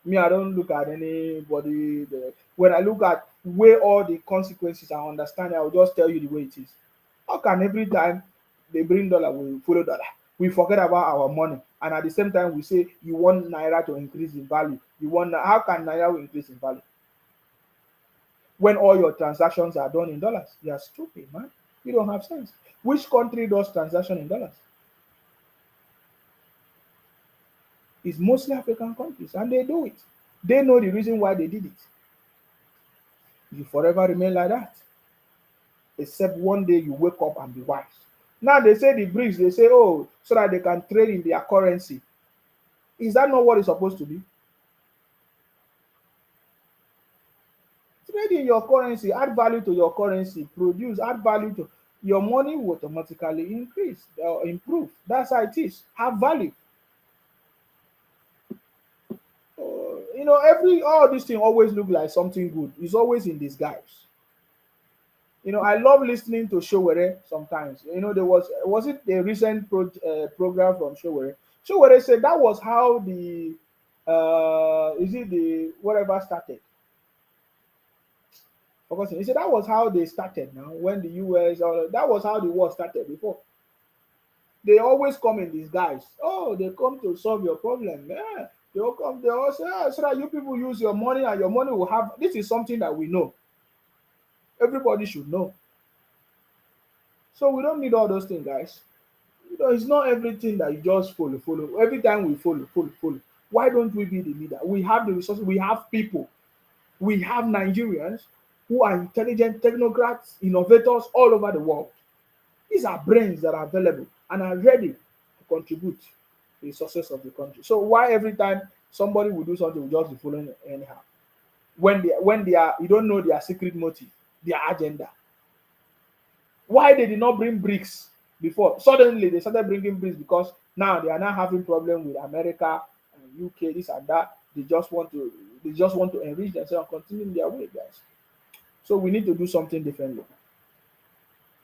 Me, I don't look at anybody. When I look at where all the consequences I understand, I will just tell you the way it is. How can every time they bring dollar, we follow dollar? We forget about our money, and at the same time, we say you want naira to increase in value. How can naira will increase in value when all your transactions are done in dollars? You are stupid, man. You don't have sense. Which country does transaction in dollars? It's mostly African countries, and they do it. They know the reason why they did it. You forever remain like that, except one day you wake up and be wise. Now they say the BRICS, they say, oh, so that they can trade in their currency. Is that not what it's supposed to be? Trade in your currency, add value to your currency, produce, add value to your money will automatically increase or improve. That's how it is. Have value. All these things always look like something good. It's always in disguise. I love listening to Showere sometimes. There was it a recent program from Showere. Showere said that was how the is it the whatever started. Forgotten. He said that was how they started. Now when the US, that was how the war started before. They always come in disguise. Oh, they come to solve your problem. Yeah. They all come. They all say, so that you people use your money and your money will have. This is something that we know. Everybody should know. So we don't need all those things, guys. It's not everything that you just follow. Every time we follow. Why don't we be the leader? We have the resources. We have people. We have Nigerians who are intelligent technocrats, innovators all over the world. These are brains that are available and are ready to contribute to the success of the country. So why every time somebody will do something, we just be following anyhow? When they are, you don't know their secret motive, their agenda. Why they did not bring BRICS before? Suddenly they started bringing BRICS because now they are now having problem with America and UK, this and that. They just want to enrich themselves and continue their way, guys. So we need to do something differently.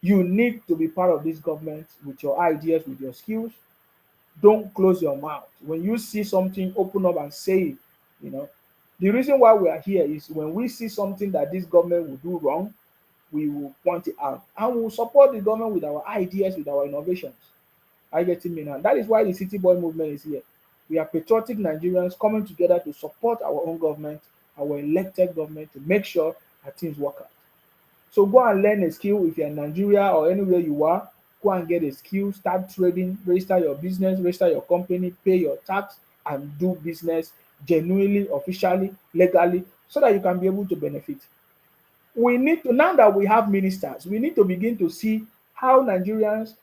You need to be part of this government with your ideas, with your skills. Don't close your mouth. When you see something, open up and say it. The reason why we are here is when we see something that this government will do wrong, we will point it out and we will support the government with our ideas, with our innovations. Are you getting me now? That is why the City Boy movement is here. We are patriotic Nigerians coming together to support our own government, our elected government, to make sure that things work out. So go and learn a skill if you're in Nigeria or anywhere you are. Go and get a skill, start trading, register your business, register your company, pay your tax, and do business genuinely, officially, legally, so that you can be able to benefit. We need to, now that we have ministers, we need to begin to see how Nigerians,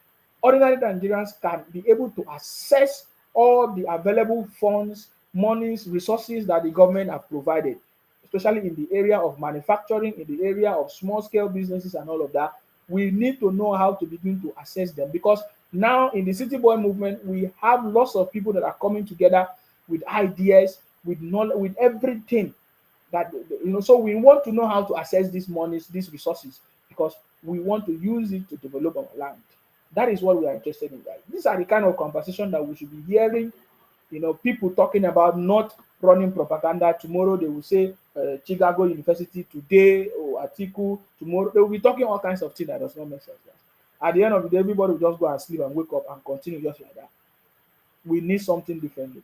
ordinary Nigerians, can be able to access all the available funds, monies, resources that the government have provided, especially in the area of manufacturing, in the area of small scale businesses and all of that. We need to know how to begin to assess them, because now in the City Boy movement, we have lots of people that are coming together with ideas, with knowledge, with everything that, so we want to know how to access these monies, these resources, because we want to use it to develop our land. That is what we are interested in, guys. These are the kind of conversation that we should be hearing. People talking about not running propaganda. Tomorrow they will say Chicago University, today or Atiku, tomorrow they will be talking all kinds of things that does not make sense, guys. At the end of the day, everybody will just go and sleep and wake up and continue just like that. We need something differently,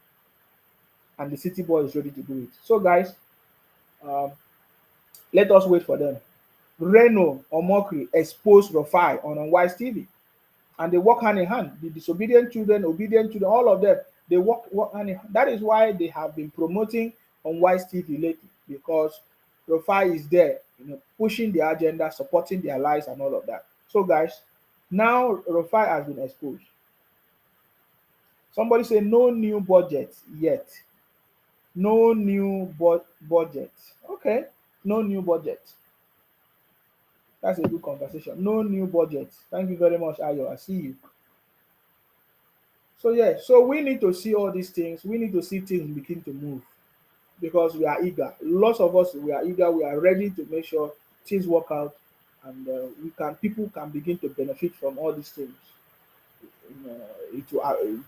and the City Boy is ready to do it. So, guys, um, let us wait for them. Reno Omokri exposed Rufai on Unwise TV, and they work hand in hand. The disobedient children, obedient children, all of them, they work hand in hand. That is why they have been promoting Unwise TV lately, because Rufai is there, pushing their agenda, supporting their lies and all of that. So, guys, now Rufai has been exposed. Somebody say no new budget yet. No new budget. Okay, no new budget. That's a good conversation. No new budget. Thank you very much, Ayo. I see you. So yeah, so we need to see all these things. We need to see things begin to move, because we are eager. Lots of us, we are eager. We are ready to make sure things work out, and people can begin to benefit from all these things.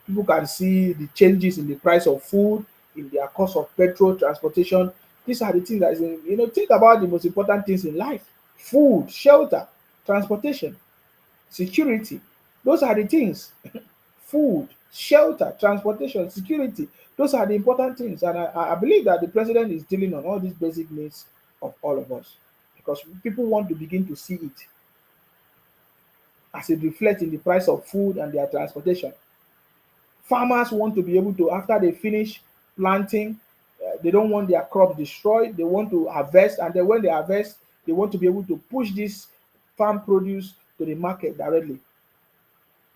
People can see the changes in the price of food, in their cost of petrol, transportation. These are the things that is, think about the most important things in life: food, shelter, transportation, security. Those are the things. Food, shelter, transportation, security. Those are the important things, and I believe that the president is dealing on all these basic needs of all of us, because people want to begin to see it as it reflects in the price of food and their transportation. Farmers want to be able to, after they finish planting, they don't want their crop destroyed. They want to harvest, and then when they harvest, they want to be able to push this farm produce to the market directly.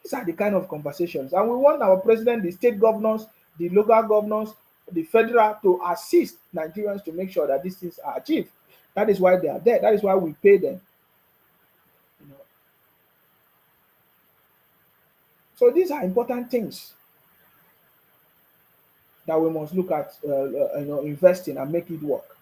These are the kind of conversations, and we want our president, the state governors, the local governors, the federal, to assist Nigerians to make sure that these things are achieved. That is why they are there. That is why we pay them. So these are important things that we must look at, investing and make it work.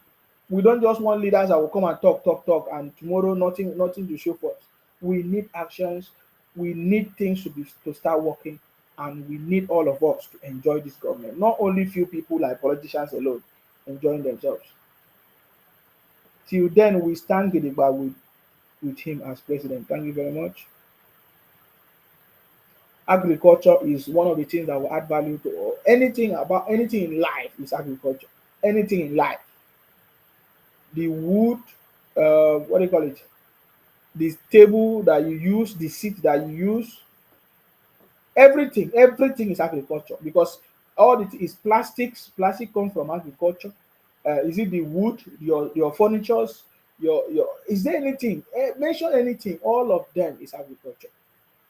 We don't just want leaders that will come and talk, and tomorrow nothing to show for us. We need actions. We need things to start working, and we need all of us to enjoy this government. Not only few people like politicians alone enjoying themselves. Till then, we stand gidigba with him as president. Thank you very much. Agriculture is one of the things that will add value to anything in life is agriculture. Anything in life. The wood, what do you call it? The table that you use, the seat that you use, everything is agriculture, because all it is plastics. Plastic comes from agriculture. Is it the wood, your furnitures, your is there anything? Mention anything. All of them is agriculture.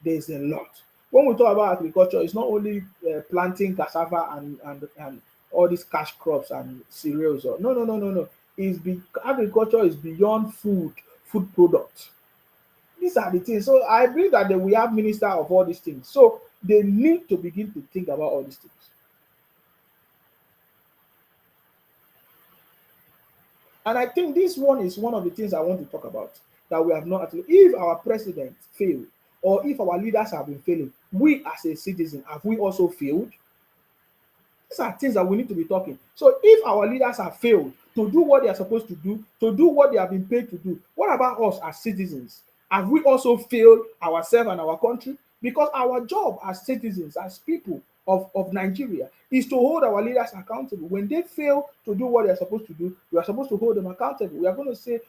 There's a lot. When we talk about agriculture, it's not only planting cassava and all these cash crops and cereals. No. Agriculture is beyond food products. These are the things. So I believe that we have minister of all these things. So they need to begin to think about all these things. And I think this one is one of the things I want to talk about, that we have not actually. If our president failed, or if our leaders have been failing, we as a citizen, have we also failed? These are things that we need to be talking. So if our leaders have failed to do what they are supposed to do what they have been paid to do, what about us as citizens? Have we also failed ourselves and our country? Because our job as citizens, as people of Nigeria, is to hold our leaders accountable. When they fail to do what they are supposed to do, we are supposed to hold them accountable. We are going to say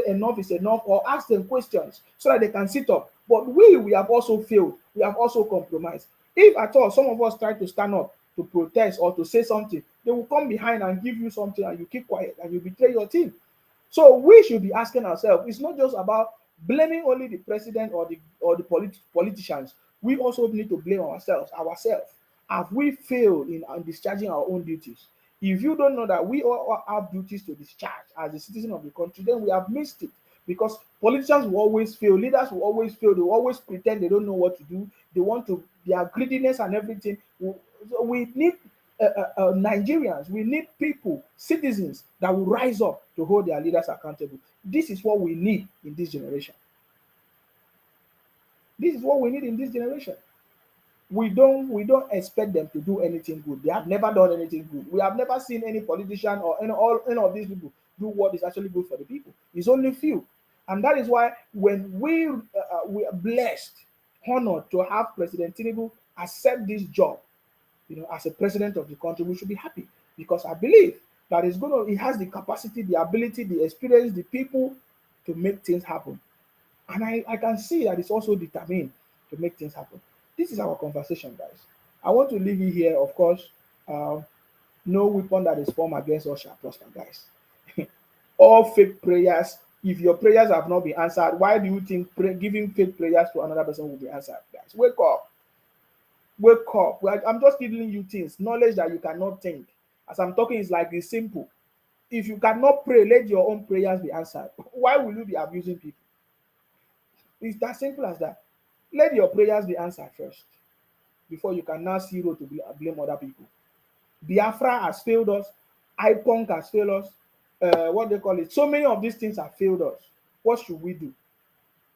enough is enough, or ask them questions so that they can sit up. But we have also failed. We have also compromised. If at all some of us try to stand up to protest or to say something, they will come behind and give you something, and you keep quiet and you betray your team. So we should be asking ourselves, it's not just about blaming only the president or the politicians. We also need to blame ourselves. Have we failed in discharging our own duties? If you don't know that we all have duties to discharge as a citizen of the country, then we have missed it. Because politicians will always fail, leaders will always fail, they will always pretend they don't know what to do. They want to, their greediness and everything. So we need Nigerians, we need people, citizens that will rise up to hold their leaders accountable. This is what we need in this generation. This is what we need in this generation. We don't expect them to do anything good. They have never done anything good. We have never seen any politician or any of these people do what is actually good for the people. It's only few, and that is why when we are blessed, honored to have President Tinubu accept this job, as a president of the country, we should be happy because I believe that he has the capacity, the ability, the experience, the people to make things happen. And I can see that it's also determined to make things happen. This is our conversation, guys. I want to leave you here, of course. Uh, no weapon that is formed against us shall prosper, guys. All fake prayers, if your prayers have not been answered, why do you think giving fake prayers to another person will be answered, guys? Wake up. Wake up. I'm just giving you things, knowledge that you cannot think. As I'm talking, it's like it's simple. If you cannot pray, let your own prayers be answered. Why will you be abusing people? It's that simple as that. Let your prayers be answered first before you can now see road to blame other people. Biafra has failed us. IPONC has failed us. What they call it. So many of these things have failed us. What should we do?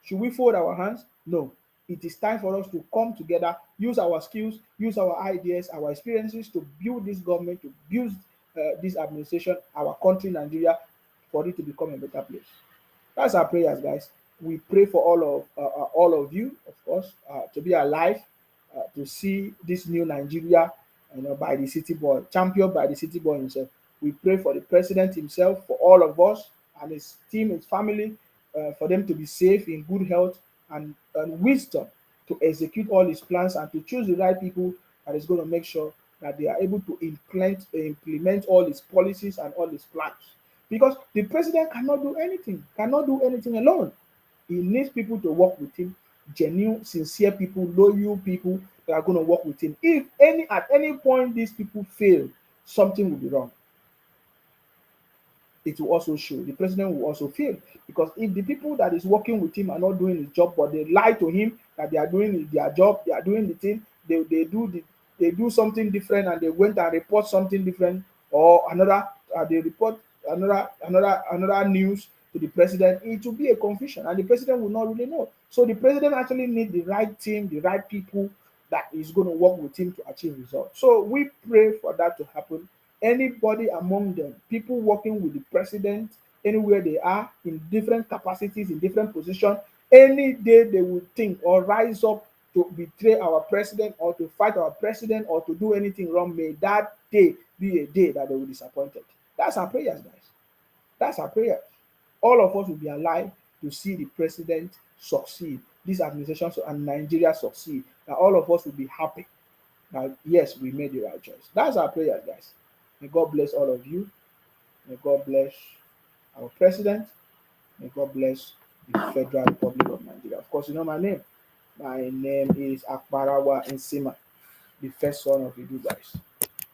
Should we fold our hands? No. It is time for us to come together, use our skills, use our ideas, our experiences to build this government, to build this administration, our country, Nigeria, for it to become a better place. That's our prayers, guys. We pray for all of you, of course, to be alive, to see this new Nigeria, by the city boy, championed by the city boy himself. We pray for the president himself, for all of us and his team, his family, for them to be safe, in good health, and wisdom to execute all his plans and to choose the right people that is going to make sure that they are able to implement all his policies and all his plans. Because the president cannot do anything alone. He needs people to work with him, genuine, sincere people, loyal people that are going to work with him. If at any point these people fail, something will be wrong. It will also show. The president will also fail because if the people that is working with him are not doing his job, but they lie to him that they are doing their job, they are doing the thing, they do something different and they went and report something different or another, they report another news to the president, it will be a confusion and the president will not really know. So the president actually need the right team, the right people that is going to work with him to achieve results. So we pray for that to happen. Anybody among them, people working with the president, anywhere they are, in different capacities, in different positions, any day they will think or rise up to betray our president or to fight our president or to do anything wrong, may that day be a day that they will be disappointed. That's our prayers, guys. That's our prayer. All of us will be alive to see the president succeed, this administration and Nigeria succeed. That all of us will be happy. Now, yes, we made the right choice. That's our prayer, guys. May God bless all of you. May God bless our president. May God bless the Federal Republic of Nigeria. Of course, you know my name. My name is Akbarawa Nsima, the first son of Idu, guys.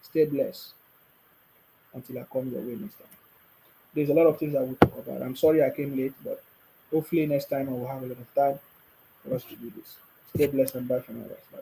Stay blessed until I come your way next time. There's a lot of things I will talk about. I'm sorry I came late, but hopefully next time I will have a lot of time for us to do this. Stay blessed and bye for now, guys. Bye.